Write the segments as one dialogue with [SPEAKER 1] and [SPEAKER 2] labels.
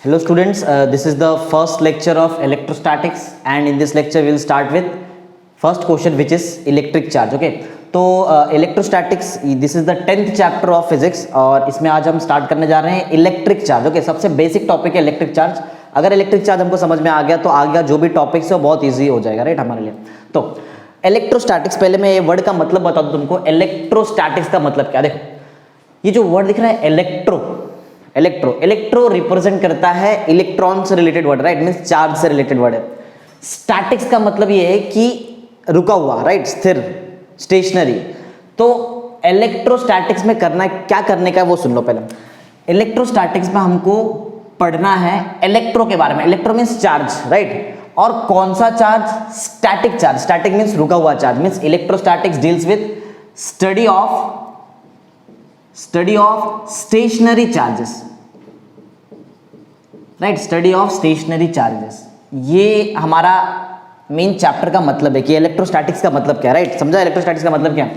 [SPEAKER 1] Hello students, this is the first lecture of electrostatics and in this lecture we will start with first question which is electric charge. Okay, तो electrostatics this is the 10th chapter of physics और इसमें आज हम start करने जा रहे हैं electric charge. Okay, सबसे बेसिक टॉपिक है इलेक्ट्रिक चार्ज. अगर इलेक्ट्रिक चार्ज हमको समझ में आ गया तो आगे जो भी टॉपिक्स है वो बहुत ईजी हो जाएगा, राइट, हमारे लिए. तो इलेक्ट्रोस्टैटिक्स, पहले मैं ये वर्ड का मतलब बता दूं तुमको. इलेक्ट्रोस्टैटिक्स का मतलब क्या, देखो ये जो वर्ड दिख रहा है इलेक्ट्रो रिप्रेजेंट करता है इलेक्ट्रॉन से related word, right, means charge से रिलेटेड वर्ड है. स्टैटिक्स का मतलब ये है कि रुका हुआ, राइट, स्थिर, स्टेशनरी. तो इलेक्ट्रोस्टैटिक्स में क्या करने का है वो सुन लो पहले. इलेक्ट्रोस्टैटिक्स में हमको पढ़ना है इलेक्ट्रो के बारे में. इलेक्ट्रो मींस चार्ज, राइट, और कौन सा charge? Static charge. Static means रुका हुआ charge. Means electrostatics deals with study of stationary charges, right, study of stationary charges. ये हमारा मेन चैप्टर का मतलब है कि इलेक्ट्रोस्टैटिक्स का मतलब क्या है, राइट. समझा इलेक्ट्रोस्टैटिक्स का मतलब क्या?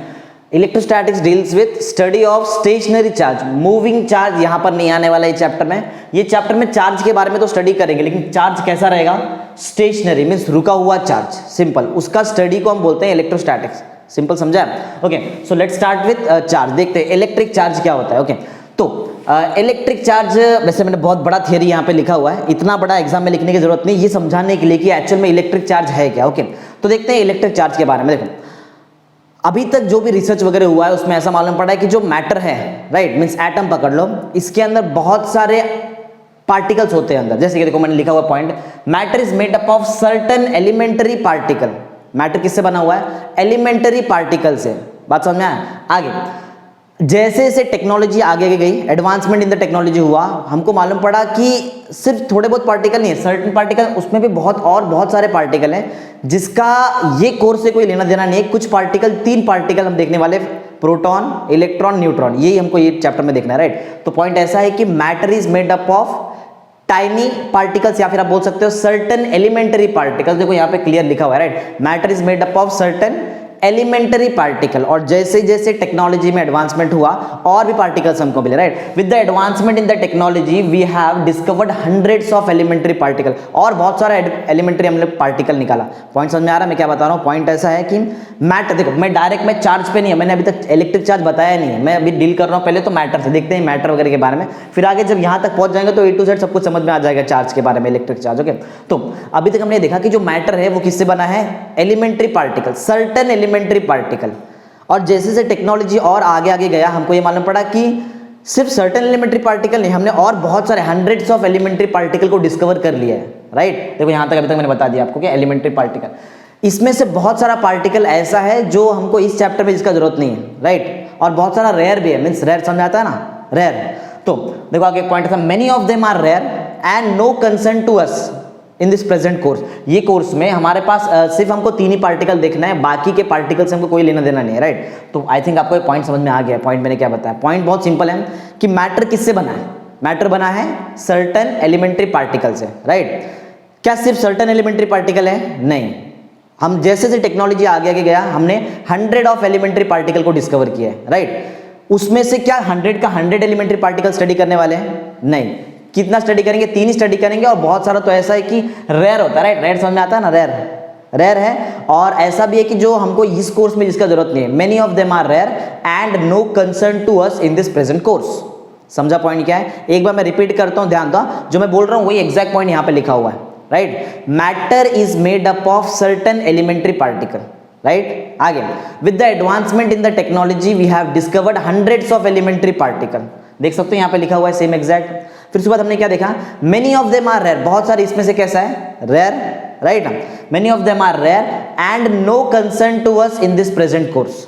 [SPEAKER 1] Electrostatics deals with study of stationary charge. Moving charge यहां पर नहीं आने वाला है चैप्टर में. ये चैप्टर में चार्ज के बारे में तो स्टडी करेंगे, लेकिन चार्ज कैसा रहेगा? स्टेशनरी मींस रुका हुआ चार्ज. सिंपल, उसका स्टडी को हम बोलते हैं इलेक्ट्रोस्टैटिक्स. सिंपल, समझा? Okay, so let's start with charge. देखते हैं इलेक्ट्रिक चार्ज क्या होता है. ओके, तो इलेक्ट्रिक चार्ज, वैसे मैंने बहुत बड़ा थियरी यहाँ पे लिखा हुआ है, इतना बड़ा एग्जाम में लिखने की जरूरत नहीं, ये समझाने के लिए कि एक्चुअल में इलेक्ट्रिक चार्ज है क्या. ओके, तो देखते हैं इलेक्ट्रिक चार्ज के बारे में. देखो, अभी तक जो भी रिसर्च वगैरह हुआ है उसमें ऐसा मालूम पड़ा है कि जो मैटर है, राइट, मींस एटम पकड़ लो, इसके अंदर बहुत सारे पार्टिकल्स होते हैं अंदर. जैसे कि देखो मैंने लिखा हुआ point, matter is made up of certain elementary particle. Matter किससे बना हुआ है? एलिमेंटरी पार्टिकल से. बात समझ में आया? आगे जैसे जैसे टेक्नोलॉजी आगे गई, एडवांसमेंट इन द टेक्नोलॉजी हुआ, हमको मालूम पड़ा कि सिर्फ थोड़े बहुत पार्टिकल नहीं है, सर्टेन पार्टिकल, उसमें भी बहुत सारे पार्टिकल हैं जिसका ये कोर्स से कोई लेना देना नहीं है. कुछ पार्टिकल, 3 पार्टिकल हम देखने वाले, प्रोटॉन, इलेक्ट्रॉन, न्यूट्रॉन. यही हमको ये चैप्टर में देखना है, राइट. तो पॉइंट ऐसा है कि matter is made up of tiny particles, या फिर आप बोल सकते हो सर्टेन एलिमेंटरी पार्टिकल्स. देखो यहाँ पे क्लियर लिखा हुआ है, right, matter is made up of certain elementary particle. और जैसे जैसे टेक्नोलॉजी में एडवांसमेंट हुआ और भी पार्टिकल्स हमको मिले, right. With the advancement in the technology we have discovered hundreds of elementary particle. और बहुत सारा एलिमेंटरी हमने पार्टिकल निकाला. पॉइंट समझ में आ रहा है मैं क्या बता रहा हूँ? पॉइंट ऐसा है कि मैटर, देखो मैं डायरेक्ट में चार्ज पे नहीं है, मैंने अभी तक इलेक्ट्रिक चार्ज बताया नहीं है, मैं अभी डील कर रहा हूँ पहले तो मैटर से. देखते हैं मैटर वगैरह के बारे में, फिर आगे जब यहाँ तक पहुंच जाएंगे तो A to Z सब कुछ समझ में आ जाएगा चार्ज के बारे में, इलेक्ट्रिक चार्ज. ओके, तो अभी तक हमने देखा कि जो मैटर है वो किससे बना है? Elementary particle, certain elementary particle. और जैसे जैसे टेक्नोलॉजी और आगे गया, हमको ये मालूम पड़ा कि सिर्फ सर्टेन एलिमेंटरी पार्टिकल नहीं, हमने और बहुत सारे हंड्रेड्स ऑफ एलिमेंटरी पार्टिकल को डिस्कवर कर लिया है, राइट. देखो यहाँ तक अभी तक मैंने बता दिया आपको कि एलिमेंटरी पार्टिकल, इसमें से बहुत सारा पार्टिकल ऐसा है जो हमको इस चैप्टर में जिसका जरूरत नहीं है, राइट. और बहुत सारा रेयर भी है, मींस रेयर समझ आता है ना, रेयर. तो देखो आगे पॉइंट था, many of them are rare and no concern to us in this present course. ये कोर्स में हमारे पास सिर्फ हमको 3 ही पार्टिकल देखना है, बाकी के पार्टिकल से हमको कोई लेना देना नहीं है, राइट. तो आई थिंक आपको ये पॉइंट समझ में आ गया. पॉइंट मैंने क्या बताया? पॉइंट बहुत सिंपल है कि मैटर किससे बना है? मैटर बना है सर्टेन एलिमेंटरी पार्टिकल से, राइट. क्या सिर्फ सर्टेन एलिमेंटरी पार्टिकल है? नहीं. हम जैसे जैसे टेक्नोलॉजी आगे गया, हमने 100 ऑफ एलिमेंटरी पार्टिकल को डिस्कवर किया है, राइट. उसमें से क्या 100 का 100 एलिमेंटरी पार्टिकल स्टडी करने वाले हैं? नहीं. कितना स्टडी करेंगे? 3 ही स्टडी करेंगे. और बहुत सारा तो ऐसा है कि रेयर होता है, राइट. रेयर समझ में आता है ना, रेयर है. और ऐसा भी है कि जो हमको इस कोर्स में जिसका जरूरत नहीं है. Many of them are rare and no concern to us in this present course. समझा पॉइंट क्या है? एक बार मैं रिपीट करता हूं, ध्यान दो, जो मैं बोल रहा हूं वही एग्जैक्ट पॉइंट यहां पे लिखा हुआ है, right. Matter is made up of certain elementary particle, right. आगे, with the advancement in the technology we have discovered hundreds of elementary particle. देख सकते हो यहाँ पे लिखा हुआ है सेम एग्जैक्ट. फिर उसके बाद हमने क्या देखा? Many of them are rare, बहुत सारे इसमें से कैसा है? Rare, right. Many of them are rare and no concern to us in this present course.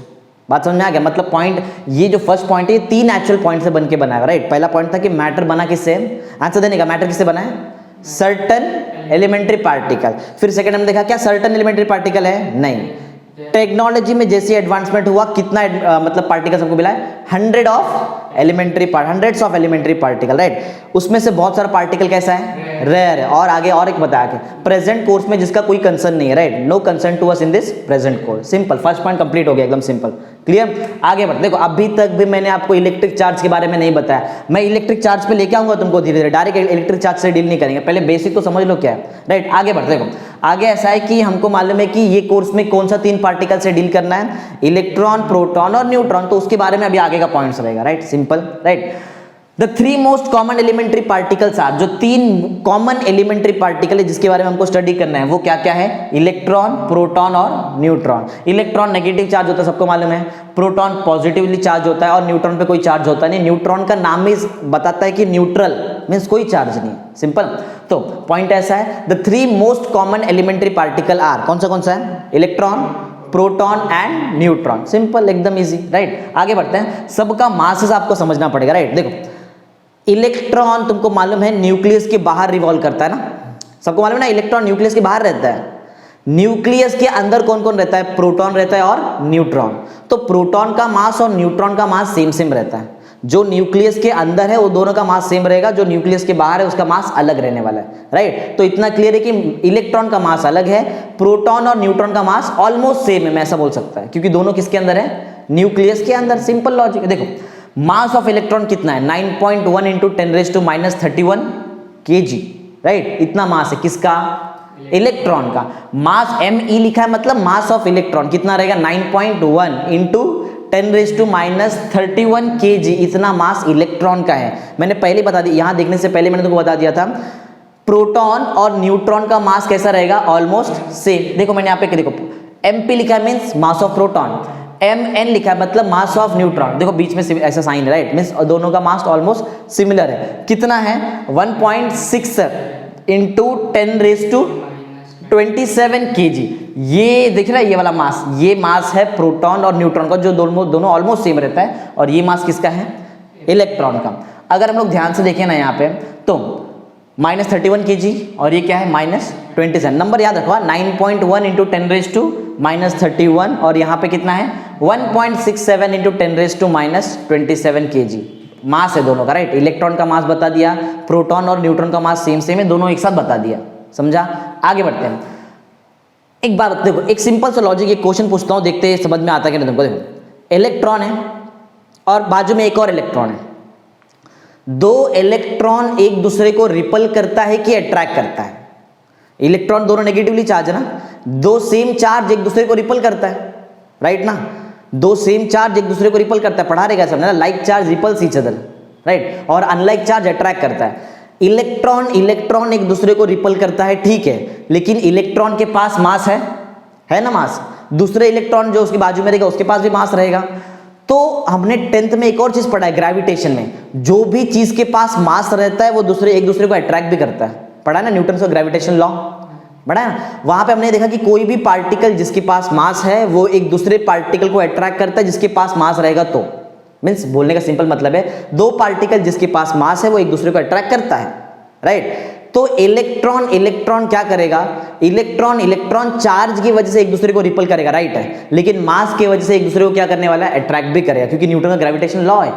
[SPEAKER 1] बात समझ में आ गया? मतलब पॉइंट, ये जो फर्स्ट पॉइंट है, ये 3 एक्चुअल पॉइंट से बन के बना है, राइट. पहला पॉइंट था कि मैटर बना किससे? आंसर देने का, मैटर किससे बना है? Certain elementary particle. फिर सेकंड हमने देखा क्या सर्टेन एलिमेंटरी पार्टिकल है? नहीं. टेक्नोलॉजी में जैसे एडवांसमेंट हुआ, कितना मतलब पार्टिकल्स हमको मिला है? 100 of elementary hundreds of elementary particle, right. उसमें से बहुत सारा पार्टिकल कैसा है? रेयर है. और आगे और एक बताया कि प्रेजेंट कोर्स में जिसका कोई कंसर्न नहीं है, right. No concern to us in this present course. Simple, first point complete हो गया, एकदम सिंपल. क्लियर? आगे बढ़ते, देखो अभी तक भी मैंने आपको इलेक्ट्रिक चार्ज के बारे में नहीं बताया, मैं इलेक्ट्रिक चार्ज पे लेके आऊंगा तुमको धीरे धीरे, डायरेक्ट इलेक्ट्रिक चार्ज से डील नहीं करेंगे, पहले बेसिक तो समझ लो क्या है, राइट? आगे बढ़ते, देखो आगे ऐसा है कि हमको मालूम है कि ये कोर्स में कौन सा 3 पार्टिकल से डील करना है, इलेक्ट्रॉन, प्रोटॉन और न्यूट्रॉन, तो उसके बारे में अभी आगे का पॉइंट्स रहेगा, right? Simple, right? The 3 most common elementary particles are, जो 3 कॉमन एलिमेंट्री पार्टिकल है जिसके बारे में हमको स्टडी करना है वो क्या क्या है? इलेक्ट्रॉन, प्रोटॉन और न्यूट्रॉन। इलेक्ट्रॉन नेगेटिव चार्ज होता है, सबको मालूम है, प्रोटॉन पॉजिटिवली चार्ज होता है और न्यूट्रॉन पे कोई चार्ज होता नहीं। न्यूट्रॉन का नाम ही बताता है कि न्यूट्रल मीन्स कोई चार्ज नहीं, सिंपल। तो पॉइंट ऐसा है, the 3 most common elementary particle are, कौन सा है? Electron, proton and neutron, simple, एकदम इजी, राइट? आगे बढ़ते हैं, सबका मासेस आपको समझना पड़ेगा, राइट? देखो इलेक्ट्रॉन तुमको मालूम है न्यूक्लियस के बाहर रिवॉल्व करता है ना, सबको मालूम है ना, इलेक्ट्रॉन न्यूक्लियस के बाहर रहता है। न्यूक्लियस के अंदर कौन कौन रहता है? प्रोटॉन रहता है और न्यूट्रॉन। तो प्रोटॉन का मास और न्यूट्रॉन का मास सेम सेम रहता है। जो न्यूक्लियस के अंदर है वो दोनों का मास सेम रहेगा, जो न्यूक्लियस के बाहर है उसका मास अलग रहने वाला है, राइट? तो इतना क्लियर है कि इलेक्ट्रॉन का मास अलग है, प्रोटॉन और न्यूट्रॉन का मास ऑलमोस्ट सेम है, मैं ऐसा बोल सकता है, क्योंकि दोनों किसके अंदर है? न्यूक्लियस के अंदर, सिंपल लॉजिक है। देखो मास ऑफ इलेक्ट्रॉन कितना है? 9.1 इंटू 10⁻⁻31 kg, राइट? इतना मास है किसका? इलेक्ट्रॉन का। मास Me लिखा है, मतलब मास ऑफ इलेक्ट्रॉन कितना रहेगा? 9.1 इंटू 10⁻31 kg, इतना मास इलेक्ट्रॉन का है। मैंने पहले बता दिया, यहां देखने से पहले मैंने तुमको बता दिया था, प्रोटॉन और न्यूट्रॉन का मास कैसा रहेगा? Almost same. देखो मैंने यहाँ पे देखो Mp लिखा है means mass of proton, Mn लिखा है मतलब मास ऑफ न्यूट्रॉन, देखो बीच में ऐसा साइन है, राइट? मीन्स दोनों का मास ऑलमोस्ट सिमिलर है। कितना है? 1.6 इंटू 10⁻27 kg। ये दिख रहा है, ये वाला मास, ये मास है प्रोटॉन और न्यूट्रॉन का, जो दोनों ऑलमोस्ट सेम रहता है, और ये मास किसका है? इलेक्ट्रॉन का। अगर हम लोग ध्यान से देखें ना यहाँ पे, तो -31 kg और ये क्या है? -27। नंबर याद रखो, 9.1 इंटू 10⁻31 और यहाँ पे कितना है? 1.67 इंटू 10⁻27 kg मास है दोनों का, राइट? इलेक्ट्रॉन का मास बता दिया, प्रोटॉन और न्यूट्रॉन का मास सेम सेम है, दोनों एक साथ बता दिया, समझा? आगे बढ़ते हैं। एक बार देखो, एक सिंपल सा लॉजिक, एक क्वेश्चन पूछता हूँ, देखते हैं समझ में आता है कि नहीं तुमको। देखो इलेक्ट्रॉन है और बाजू में एक और इलेक्ट्रॉन है, 2 इलेक्ट्रॉन एक दूसरे को रिपल करता है कि अट्रैक्ट करता है? इलेक्ट्रॉन दोनों नेगेटिवली चार्ज है ना, 2 सेम चार्ज एक दूसरे को रिपल करता है, राइट ना? 2 सेम चार्ज एक दूसरे को रिपल करता है, पढ़ा रहेगा समझना, like charge repels each other, right? और अनलाइक चार्ज अट्रैक्ट करता है। इलेक्ट्रॉन एक दूसरे को रिपल करता है, ठीक है, लेकिन इलेक्ट्रॉन के पास मास है ना, मास। दूसरे इलेक्ट्रॉन जो उसके बाजू में रहेगा उसके पास भी मास रहेगा। तो हमने 10th में एक और चीज पढ़ा है ग्रेविटेशन में, जो भी चीज के पास मास रहता है वो एक दूसरे को अट्रैक्ट भी करता है, पढ़ा है ना, न्यूटन का ग्रेविटेशन लॉ पढ़ा है ना? वहां पे हमने देखा कि कोई भी पार्टिकल जिसके पास मास है वो एक दूसरे पार्टिकल को अट्रैक्ट करता है जिसके पास मास रहेगा। तो मीन्स बोलने का सिंपल मतलब है, 2 पार्टिकल जिसके पास मास है वो एक दूसरे को अट्रैक्ट करता है, राइट? तो इलेक्ट्रॉन क्या करेगा? इलेक्ट्रॉन चार्ज की वजह से एक दूसरे को रिपल करेगा, राइट है, लेकिन मास की वजह से एक दूसरे को क्या करने वाला है? अट्रैक्ट भी करेगा, क्योंकि न्यूटन का ग्रेविटेशन लॉ है।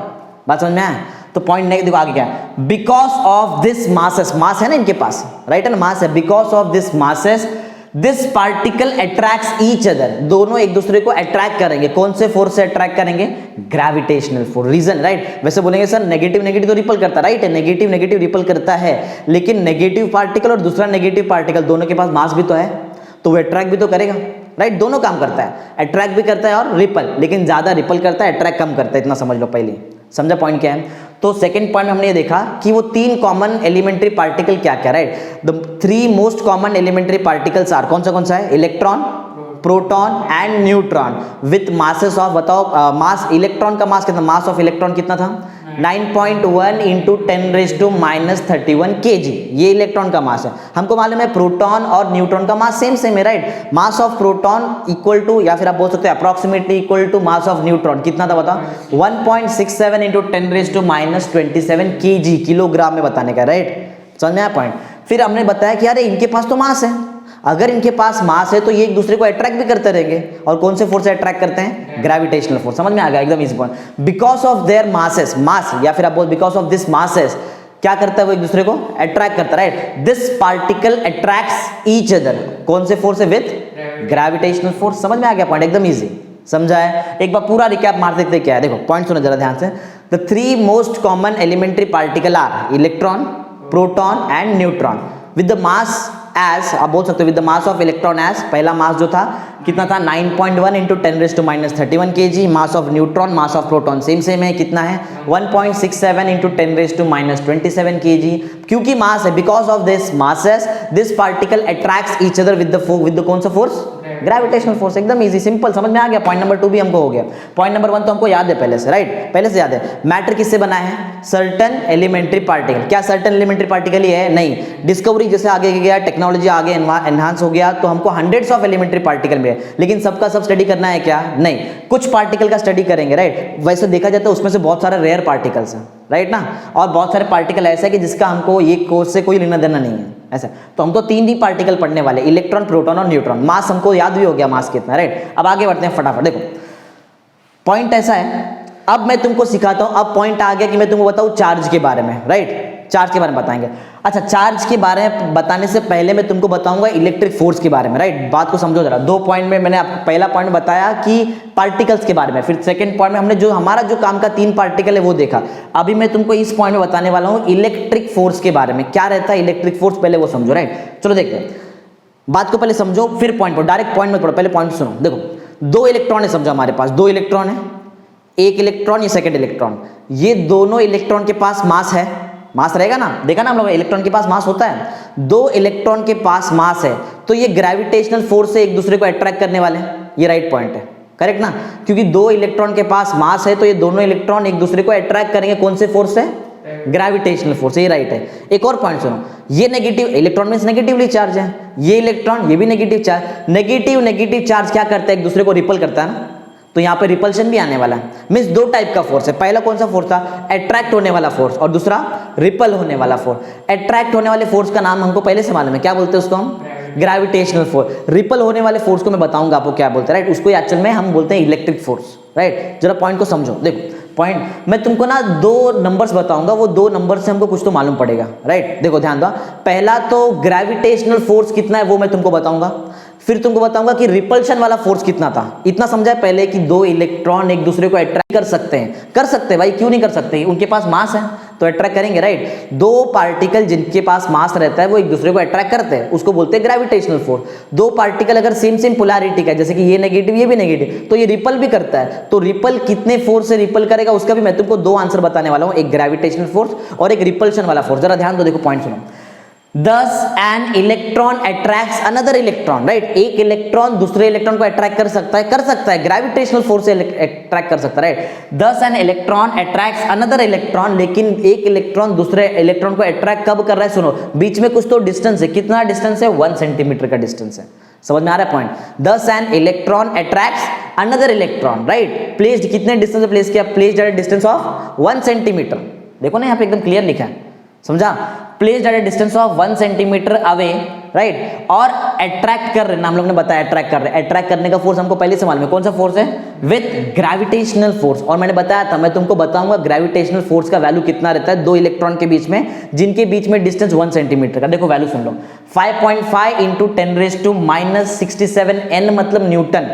[SPEAKER 1] बात समझ में आया? तो पॉइंट नहीं, देखो आगे क्या है, बिकॉज ऑफ दिस मासेस, मास है ना इनके पास, राइट है ना, मास है, because of this masses this particle attracts each other, दोनों एक दूसरे को अट्रैक्ट करेंगे। कौन से फोर्स से अट्रैक्ट करेंगे? Gravitational force. Reason, right? वैसे बोलेंगे सर नेगेटिव तो रिपल करता है, राइट है, नेगेटिव रिपल करता है, लेकिन नेगेटिव पार्टिकल और दूसरा नेगेटिव पार्टिकल दोनों के पास मास भी तो है, तो वो अट्रैक्ट भी तो करेगा, राइट? दोनों काम करता है, अट्रैक्ट भी करता है और रिपल, लेकिन ज्यादा रिपल करता है, अट्रैक्ट कम करता है, इतना समझ लो पहले। समझा पॉइंट क्या है? तो सेकंड पॉइंट हमने ये देखा कि वो 3 कॉमन एलिमेंट्री पार्टिकल क्या क्या, right? The 3 most common elementary particles are, कौन सा है? Electron, proton and neutron with masses of, बताओ मास, इलेक्ट्रॉन का मास कितना? मास ऑफ इलेक्ट्रॉन कितना था? 9.1 इंटू 10⁻31 kg, ये इलेक्ट्रॉन का मास है। हमको मालूम है प्रोटॉन और न्यूट्रॉन का मास सेम सेम है, right? Mass of proton equal to, या फिर आप बोल सकते हैं approximately equal to mass of neutron, कितना था बताओ? 1.67 इंटू 10⁻27 kg, किलोग्राम में बताने का, राइट? समझ में आया पॉइंट? फिर हमने बताया कि अरे इनके पास तो मास है, अगर इनके पास मास है तो ये एक दूसरे को अट्रैक्ट भी करते रहेंगे, और कौन से फोर्स से अट्रैक्ट करते हैं? Gravitational force. समझ में आ गया? एकदम easy point. Because of their masses, mass, या फिर आप बोल बिकॉज ऑफ दिस मासेस, क्या करता है वो? एक दूसरे को अट्रैक्ट करता है, right? This particle attracts each other, कौन से फोर्स है? With gravitational force. समझ में आ गया पॉइंट? एकदम इजी, समझा है? एक बार पूरा रिकैप मार देते क्या है, देखो पॉइंट सुनो जरा ध्यान से। The 3 most common elementary particle are electron, proton and neutron with the mass as, आप बोल सकते हो with the mass of electron as, पहला मास जो था कितना था 9.1 into 10⁻³ kg, mass of neutron mass of proton same है, कितना है 1.67 इंटू 10⁻27 kg। क्योंकि मास है, because of this masses this particle attracts each other with the कौन सा फोर्स, ग्रेविटेशनल फोर्स। एकदम इजी सिंपल समझ में आ गया। पॉइंट नंबर 2 भी हमको हो गया। पॉइंट नंबर 1 तो हमको याद है पहले से, राइट, पहले से याद है। मैटर किससे बना है, सर्टेन एलिमेंट्री पार्टिकल। क्या सर्टेन एलिमेंट्री पार्टिकल ही है, नहीं, डिस्कवरी जैसे आगे गया, टेक्नोलॉजी आगे एनहांस हो गया तो हमको हंड्रेड्स ऑफ एलिमेंट्री पार्टिकल मिले, लेकिन सबका सब स्टडी करना है क्या, नहीं, कुछ पार्टिकल का स्टडी करेंगे, राइट। वैसे देखा जाए तो उसमें से बहुत सारे रेयर पार्टिकल्स हैं, राइट ना, और बहुत सारे पार्टिकल ऐसे है कि जिसका हमको ये कोर्स से कोई लेना देना नहीं है, ऐसा। तो हम तो 3 ही पार्टिकल पढ़ने वाले, इलेक्ट्रॉन, प्रोटॉन और न्यूट्रॉन। मास हमको याद भी हो गया मास कितना, राइट। अब आगे बढ़ते हैं फटाफट। देखो पॉइंट ऐसा है, अब मैं तुमको सिखाता हूं। अब पॉइंट आ गया कि मैं तुमको बताऊं चार्ज के बारे में, राइट, चार्ज के बारे में बताएंगे। अच्छा, चार्ज के बारे में बताने से पहले मैं तुमको बताऊंगा इलेक्ट्रिक फोर्स के बारे में, राइट। बात को समझो जरा। 2 पॉइंट में मैंने आपको पहला पॉइंट बताया कि पार्टिकल्स के बारे में, फिर सेकंड पॉइंट में हमने जो हमारा जो काम का 3 पार्टिकल है वो देखा। अभी मैं तुमको इस पॉइंट में बताने वाला हूं इलेक्ट्रिक फोर्स के बारे में। क्या रहता है इलेक्ट्रिक फोर्स, पहले वो समझो, राइट। चलो देखते हैं, बात को पहले समझो फिर पॉइंट पर, डायरेक्ट पॉइंट में पढ़ो, पहले पॉइंट सुनो। देखो 2 इलेक्ट्रॉन है, समझो हमारे पास 2 इलेक्ट्रॉन है, एक इलेक्ट्रॉन, ये सेकंड इलेक्ट्रॉन। ये दोनों इलेक्ट्रॉन के पास मास है, मास रहेगा ना, देखा ना हम लोग, इलेक्ट्रॉन के पास मास होता है। 2 इलेक्ट्रॉन के पास मास है तो ये ग्रेविटेशनल फोर्स से एक दूसरे को अट्रैक्ट करने वाले हैं, ये राइट पॉइंट है, करेक्ट ना। क्योंकि 2 इलेक्ट्रॉन के पास मास है तो ये दोनों इलेक्ट्रॉन एक दूसरे को अट्रैक्ट करेंगे, कौन से फोर्स से, ग्रेविटेशनल फोर्स, ये राइट है। एक और पॉइंट सुनो, ये negative electron means negatively charge है, ये इलेक्ट्रॉन ये भी नेगेटिव चार्ज। नेगेटिव चार्ज क्या करता है, एक दूसरे को रिपल करता है ना, तो यहाँ पे रिपल्शन भी आने वाला है। मींस 2 टाइप का फोर्स है। पहला कौन सा फोर्स था, अट्रैक्ट होने वाला फोर्स, और दूसरा रिपल होने वाला फोर्स। अट्रैक्ट होने वाले फोर्स का नाम हमको पहले से मालूम है, क्या बोलते हैं उसको हम, ग्रेविटेशनल फोर्स। रिपल होने वाले फोर्स को मैं बताऊंगा आपको क्या बोलते हैं, राइट। उसको एक्चुअल में हम बोलते हैं इलेक्ट्रिक फोर्स, राइट। जरा पॉइंट को समझो। देखो पॉइंट, मैं तुमको ना 2 नंबर्स बताऊंगा, वो 2 नंबर से हमको कुछ तो मालूम पड़ेगा, राइट। देखो ध्यान दो, पहला तो ग्रेविटेशनल फोर्स कितना है वो मैं तुमको बताऊंगा, फिर तुमको बताऊंगा कि रिपल्शन वाला फोर्स कितना था। इतना समझा है पहले कि 2 इलेक्ट्रॉन एक दूसरे को अट्रैक्ट कर सकते हैं भाई, क्यों नहीं कर सकते, उनके पास मास है तो अट्रैक्ट करेंगे, राइट। 2 पार्टिकल जिनके पास मास रहता है वो एक दूसरे को अट्रैक्ट करते हैं, उसको बोलते हैं ग्रेविटेशनल फोर्स। 2 पार्टिकल अगर सेम पोलैरिटी का है, जैसे कि ये नेगेटिव ये भी नेगेटिव, तो ये रिपल भी करता है। तो रिपल कितने फोर्स से रिपल करेगा उसका भी मैं तुमको 2 आंसर बताने वाला हूं, एक ग्रेविटेशनल फोर्स और एक रिपल्शन वाला फोर्स। जरा ध्यान दो, देखो पॉइंट सुनो। Thus an electron attracts another electron, right? एक इलेक्ट्रॉन दूसरे इलेक्ट्रॉन को अट्रैक्ट कर सकता है, ग्रेविटेशनल फोर्स से अट्रैक्ट कर सकता है, right. Thus an electron attracts another electron, लेकिन एक इलेक्ट्रॉन दूसरे इलेक्ट्रॉन को अट्रैक्ट कब कर रहा है, सुनो, बीच में कुछ तो डिस्टेंस है। कितना डिस्टेंस है, 1 सेंटीमीटर का डिस्टेंस है। समझ में आ रहा है point. Thus an electron attracts another electron, right? Placed कितने डिस्टेंस पे प्लेस किया, placed at distance of 1 centimetre. देखो ना यहाँ पे एकदम क्लियर लिखा है, समझा, placed at distance of 1 centimetre away, right. और अट्रैक्ट कर रहे हैं, हम लोग ने बताया अट्रैक्ट कर रहे हैं। अट्रैक्ट करने का फोर्स हमको पहले से मालूम है, कौन सा फोर्स है, विथ ग्रेविटेशनल फोर्स। और मैंने बताया था, मैं तुमको बताऊंगा ग्रेविटेशनल फोर्स का वैल्यू कितना रहता है 2 इलेक्ट्रॉन के बीच में, जिनके बीच में डिस्टेंस 1 सेंटीमीटर का। देखो वैल्यू सुन लो, 5.5 इंटू 10⁻⁻67 n मतलब न्यूटन,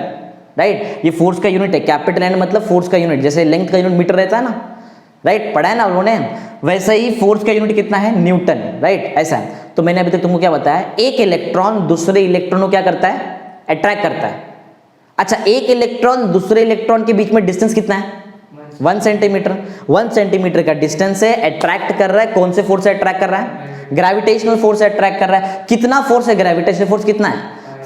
[SPEAKER 1] राइट। ये फोर्स का यूनिट है, कैपिटल N मतलब फोर्स का यूनिट, जैसे लेंथ का यूनिट मीटर रहता है ना, राइट, पढ़ा है ना उन्होंने, वैसे ही फोर्स का यूनिट कितना है, न्यूटन, राइट, ऐसा है। तो मैंने अभी तक तुमको क्या बताया, एक इलेक्ट्रॉन दूसरे इलेक्ट्रॉन को क्या करता है, अट्रैक्ट करता है। अच्छा, एक इलेक्ट्रॉन दूसरे इलेक्ट्रॉन के बीच में डिस्टेंस कितना है, 1 सेंटीमीटर। 1 सेंटीमीटर का डिस्टेंस है, अट्रैक्ट कर रहा है, कौन से फोर्स से अट्रैक्ट कर रहा है, ग्रेविटेशनल फोर्स से अट्रैक्ट कर रहा है। कितना फोर्स है, ग्रेविटेशनल फोर्स कितना है,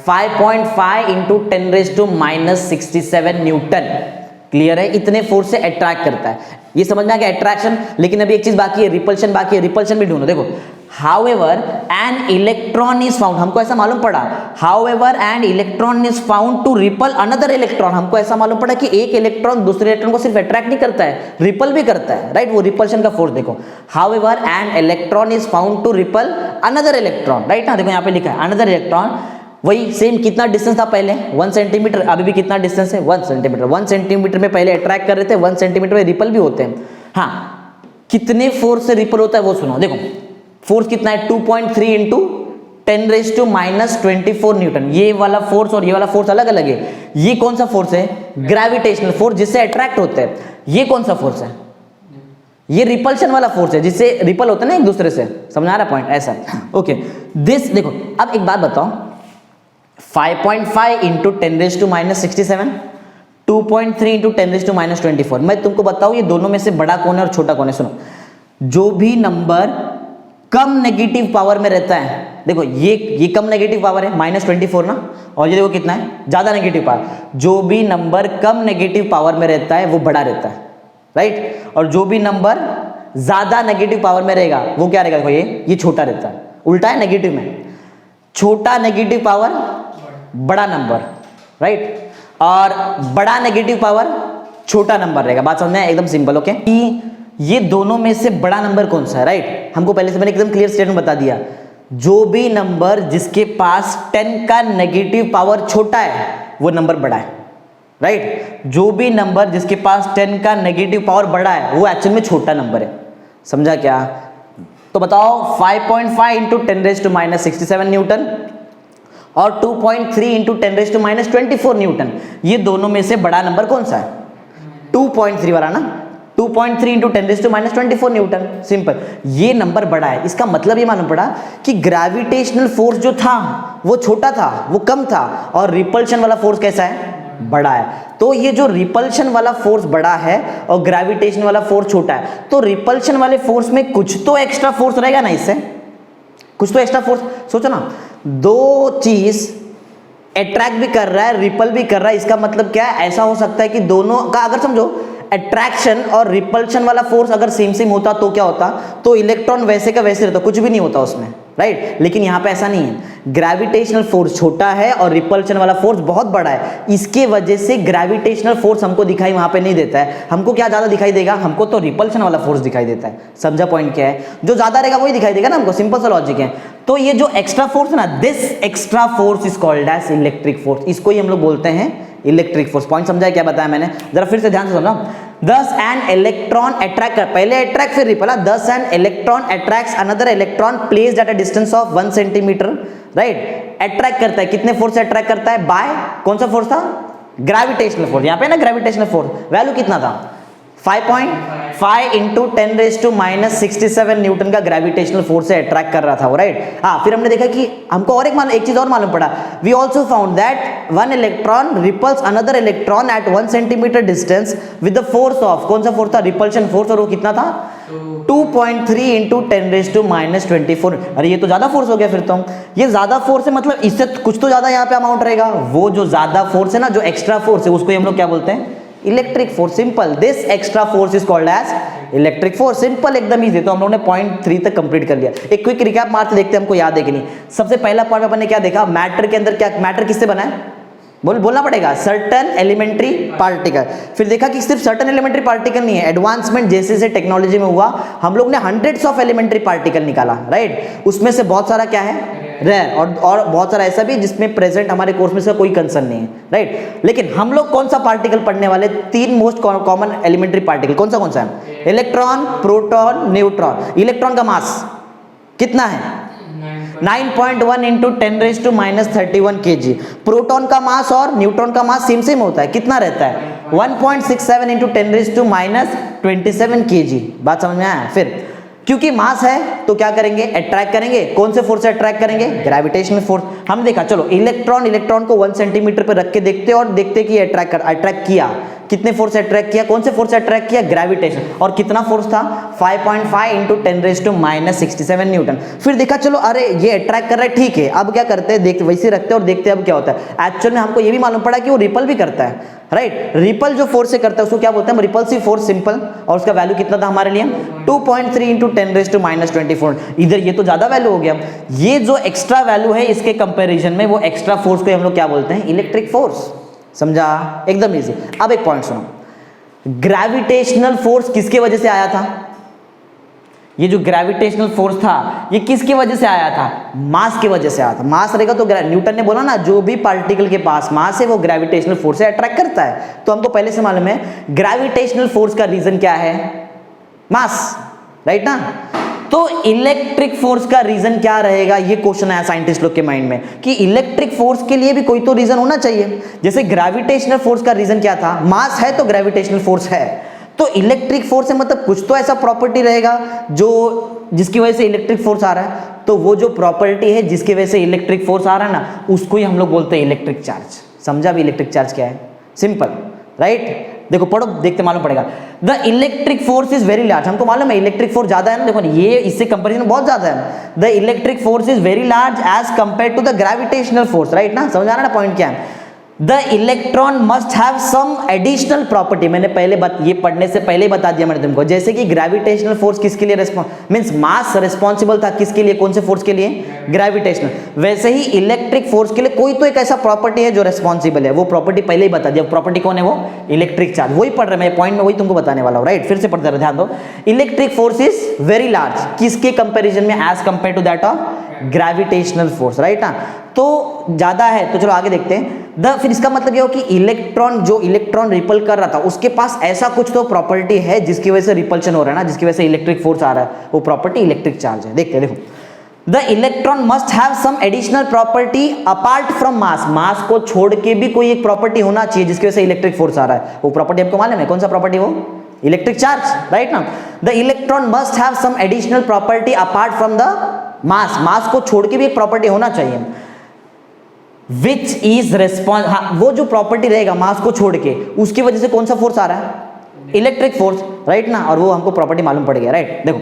[SPEAKER 1] 5.5 इंटू 10⁻⁻67 न्यूटन। क्लियर है, इतने फोर्स से अट्रैक्ट करता है। ये समझ में आ गया अट्रैक्शन। लेकिन अभी एक चीज बाकी है, रिपल्शन बाकी है, रिपल्शन भी ढूंढो। देखो, however an electron is found, हमको ऐसा मालूम पड़ा, however an electron is found to repel another electron. हमको ऐसा मालूम पड़ा कि एक इलेक्ट्रॉन दूसरे इलेक्ट्रॉन को सिर्फ अट्रैक्ट नहीं करता है, रिपल भी करता है, राइट। वो रिपल्शन का फोर्स देखो, however an electron is found to repel another electron, right ना। देखो यहाँ पे लिखा है अनदर इलेक्ट्रॉन, वही सेम कितना डिस्टेंस था पहले 1 सेंटीमीटर, अभी भी कितना डिस्टेंस है 1 सेंटीमीटर। 1 सेंटीमीटर में पहले अट्रैक्ट कर रहे थे, 1 सेंटीमीटर में रिपल भी होते हैं। हाँ, कितने फोर्स से रिपल होता है वो सुनो। देखो फोर्स कितना है, 2.3 इंटू 10⁻24 न्यूटन। ये वाला फोर्स और ये वाला फोर्स अलग अलग है। ये कौन सा फोर्स है? ग्रेविटेशनल फोर्स, जिससे अट्रैक्ट होते हैं। ये कौन सा फोर्स है? ये रिपल्शन वाला फोर्स है, जिससे रिपल होता है ना एक दूसरे से। समझ आ रहा पॉइंट? ऐसा ओके। दिस देखो, अब एक बात बताओ, 5.5 इंटू 10⁻67, 2.3 इंटू 10⁻24। मैं तुमको बताऊं ये दोनों में से बड़ा कौन है और छोटा कौन है। सुनो, जो भी नंबर कम नेगेटिव पावर में रहता है, देखो ये कम नेगेटिव पावर है -24 ना, और ये देखो कितना है ज्यादा नेगेटिव पावर। जो भी नंबर कम नेगेटिव पावर में रहता है वो बड़ा रहता है, राइट। और जो भी नंबर ज्यादा नेगेटिव पावर में रहेगा वो क्या रहेगा? ये छोटा रहता है। उल्टा है नेगेटिव में, छोटा नेगेटिव पावर बड़ा नंबर, राइट, और बड़ा नेगेटिव पावर छोटा नंबर रहेगा। बात समझ में? एकदम सिंपल। ओके, ये दोनों में से बड़ा नंबर कौन सा है? राइट, हमको पहले से मैंने एकदम क्लियर स्टेटमेंट बता दिया, जो भी नंबर जिसके पास 10 का नेगेटिव पावर छोटा है वो नंबर बड़ा है, राइट। जो भी नंबर जिसके पास 10 का नेगेटिव पावर बड़ा है वो एक्चुअल में छोटा नंबर है। समझा क्या? तो बताओ 5.5 इंटू 10⁻67 न्यूटन और 2.3 इंटू 10⁻24 न्यूटन, ये दोनों में से बड़ा नंबर कौन सा है? 2.3 वाला ना, 2.3 इंटू 10⁻24 न्यूटन। सिंपल, ये नंबर बड़ा है। इसका मतलब ये मालूम पड़ा कि ग्रेविटेशनल फोर्स जो था वो छोटा था, वो कम था, और रिपल्शन वाला फोर्स कैसा है? बड़ा है। तो ये जो रिपल्शन वाला फोर्स बड़ा है और ग्रेविटेशन वाला फोर्स छोटा है, तो रिपल्शन वाले फोर्स में कुछ तो एक्स्ट्रा फोर्स रहेगा ना, इससे कुछ तो एक्स्ट्रा फोर्स। सोचो ना, दो चीज अट्रैक्ट भी कर रहा है, रिपल भी कर रहा है, इसका मतलब क्या है? ऐसा हो सकता है कि दोनों का, अगर समझो अट्रैक्शन और रिपल्शन वाला फोर्स अगर सेम होता तो क्या होता? तो इलेक्ट्रॉन वैसे का वैसे रहता, कुछ भी नहीं होता उसमें, राइट। लेकिन यहां पे ऐसा नहीं है, ग्रेविटेशनल फोर्स छोटा है और रिपल्शन वाला फोर्स बहुत बड़ा है। इसके वजह से ग्रेविटेशनल फोर्स हमको दिखाई वहां पे नहीं देता है। हमको क्या ज्यादा दिखाई देगा? हमको तो रिपल्शन वाला फोर्स दिखाई देता है। समझा पॉइंट क्या है? जो ज्यादा रहेगा वही दिखाई देगा ना हमको, सिंपल सा लॉजिक है। तो ये जो एक्स्ट्रा फोर्स है ना, this extra force is called as electric force. इसको ही हम लोग बोलते हैं इलेक्ट्रिक फोर्स। पॉइंट समझा? क्या बताया मैंने? जरा फिर से ध्यान से सुनो। Thus an electron attract, पहले अट्रैक्ट फिर ripple. Thus an electron attracts another electron placed at a distance of 1 centimetre, right. Attract करता है, कितने फोर्स से अट्रैक्ट करता है? बाय कौन सा फोर्स था? Gravitational force. यहाँ पे ना ग्रेविटेशनल फोर्स वैल्यू कितना था? 5.5 इंटू 10⁻67 न्यूटन का ग्रेविटेशनल फोर्स से अट्रैक्ट कर रहा था वो, राइट। हाँ, फिर हमने देखा कि हमको और एक चीज और मालूम पड़ा। We also found that one electron repels another electron at 1 centimetre distance with the force of, कौन सा फोर्स था? Repulsion force. और वो कितना था? 2.3 इंटू 10⁻24। अरे ये तो ज्यादा फोर्स हो गया फिर तो। ये ज्यादा फोर्स है, मतलब इससे कुछ तो ज्यादा यहाँ पे अमाउंट रहेगा। वो जो ज्यादा फोर्स है ना, जो एक्स्ट्रा फोर्स है, उसको हम लोग क्या बोलते हैं? Electric force. Simple, this extra force is called as electric force. Simple, एकदम इजी। तो हम लोगों ने पॉइंट 3 तक कंप्लीट कर लिया। एक क्विक रिकैप मारते देखते हैं हमको याद है कि नहीं। सबसे पहला पॉइंट अपन ने क्या देखा? मैटर के अंदर क्या, मैटर किससे बना है? बोलना पड़ेगा, सर्टन एलिमेंट्री पार्टिकल। फिर देखा कि सिर्फ सर्टन एलिमेंट्री पार्टिकल नहीं है, एडवांसमेंट जैसे जैसे टेक्नोलॉजी में हुआ हम लोग ने हंड्रेड्स ऑफ एलिमेंट्री पार्टिकल निकाला, राइट। उसमें से बहुत सारा क्या है? रेयर, और बहुत सारा ऐसा भी जिसमें प्रेजेंट हमारे कोर्स में से कोई कंसर्न नहीं है, राइट। लेकिन हम लोग कौन सा पार्टिकल पढ़ने वाले? 3 मोस्ट कॉमन एलिमेंट्री पार्टिकल। कौन सा है? Electron, proton, neutron. इलेक्ट्रॉन का मास कितना है? 9.1 इंटू 10⁻31 kg। प्रोटॉन का मास और न्यूट्रॉन का मास सेम होता है, कितना रहता है? 1.67 इंटू 10⁻27 kg। बात समझ में आया? फिर क्योंकि मास है तो क्या करेंगे? अट्रैक्ट करेंगे। कौन से फोर्स से अट्रैक्ट करेंगे? Gravitational force. हम देखा, चलो इलेक्ट्रॉन को 1 सेंटीमीटर पे रख के देखते और देखते कि अट्रैक्ट किया। कितने फोर्स से अट्रैक्ट किया? कौन से फोर्स से अट्रैक्ट किया? ग्रेविटेशन। और कितना फोर्स था? 5.5 इंटू 10⁻67 न्यूटन। फिर देखा, चलो अरे ये अट्रैक्ट कर रहा है, ठीक है। अब क्या करते हैं? देखते वैसे रखते हैं और देखते हैं अब क्या होता है। एक्चुअल में हमको ये भी मालूम पड़ा कि वो रिपल भी करता है, राइट। रिपल जो फोर्स से करता है उसको क्या बोलते हैं? Repulsive force. सिंपल। और उसका वैल्यू कितना था हमारे लिए? 2.3 इंटू 10⁻24। इधर ये तो ज्यादा वैल्यू हो गया। ये जो एक्स्ट्रा वैल्यू है इसके कंपेरिजन में, वो एक्स्ट्रा फोर्स को हम लोग क्या बोलते हैं? Electric force. समझा? एकदम इजी। अब एक पॉइंट सुनो, ग्रेविटेशनल फोर्स किसके वजह से आया था? ये जो ग्रेविटेशनल फोर्स था ये किसकी वजह से आया था? मास की वजह से आया था। मास रहेगा तो न्यूटन ने बोला ना, जो भी पार्टिकल के पास मास है वो ग्रेविटेशनल फोर्स से अट्रैक्ट करता है। तो हमको पहले से मालूम है ग्रेविटेशनल फोर्स का रीजन क्या है? मास, राइट ना। तो इलेक्ट्रिक फोर्स का रीजन क्या रहेगा, ये क्वेश्चन आया साइंटिस्ट लोग के माइंड में कि इलेक्ट्रिक फोर्स के लिए भी कोई तो रीजन होना चाहिए। जैसे ग्रेविटेशनल फोर्स का रीजन क्या था, मास है तो ग्रेविटेशनल फोर्स है, तो इलेक्ट्रिक फोर्स है मतलब कुछ तो ऐसा प्रॉपर्टी रहेगा जो जिसकी वजह से इलेक्ट्रिक फोर्स आ रहा है। तो वो जो प्रॉपर्टी है जिसकी वजह से इलेक्ट्रिक फोर्स आ रहा है ना, उसको ही हम लोग बोलते हैं इलेक्ट्रिक चार्ज। समझा भी इलेक्ट्रिक चार्ज क्या है, सिंपल, राइट। देखो पढ़ो, देखते मालूम पड़ेगा। The electric force is very large, हमको मालूम है इलेक्ट्रिक फोर्स ज्यादा है ना, देखो ये इससे कंपैरिजन बहुत ज्यादा है। The electric force is very large as compare to the gravitational force, right ना, समझ आ रहा है ना पॉइंट क्या है। The electron must have some additional property, मैंने पहले ये पढ़ने से पहले ही बता दिया मैंने तुमको। जैसे कि ग्रेविटेशनल फोर्स किसके लिए मींस मास रिस्पॉन्सिबल था किसके लिए, कौन से फोर्स के लिए, ग्रेविटेशनल। वैसे ही इलेक्ट्रिक फोर्स के लिए कोई तो एक ऐसा प्रॉपर्टी है जो रिस्पॉन्सिबल है, वो प्रॉपर्टी पहले ही बता दिया। प्रॉपर्टी कौन है, वो इलेक्ट्रिक चार्ज। वही पढ़ रहे मैं पॉइंट में, वही तुमको बताने वाला हूँ, राइट। फिर से पढ़ते रहो, ध्यान दो। Electric force is very large, किसके कंपेरिजन में, as compare to that of gravitational force, right ना, तो ज्यादा है। तो चलो आगे देखते हैं। फिर इसका मतलब ये हो कि इलेक्ट्रॉन रिपल कर रहा था उसके पास ऐसा कुछ तो प्रॉपर्टी है जिसकी वजह से रिपल्शन हो रहा है ना, जिसकी वजह से इलेक्ट्रिक फोर्स आ रहा है, वो प्रॉपर्टी इलेक्ट्रिक चार्ज है। देखते हैं, देखो। The electron must have some additional property apart from mass, mass को छोड़ के भी कोई एक प्रॉपर्टी होना चाहिए जिसकी वजह से इलेक्ट्रिक फोर्स आ रहा है। वो प्रॉपर्टी आपको मालूम है कौन सा प्रॉपर्टी, वो इलेक्ट्रिक चार्ज, राइट ना। The electron must have some additional property apart from the mass, mass को छोड़ के भी एक प्रॉपर्टी होना चाहिए। विच इज रिस्पॉन्स, हाँ वो जो प्रॉपर्टी रहेगा मास को छोड़ के, उसकी वजह से कौन सा फोर्स आ रहा है, इलेक्ट्रिक फोर्स, राइट ना, और वो हमको प्रॉपर्टी मालूम पड़ गया, राइट। देखो,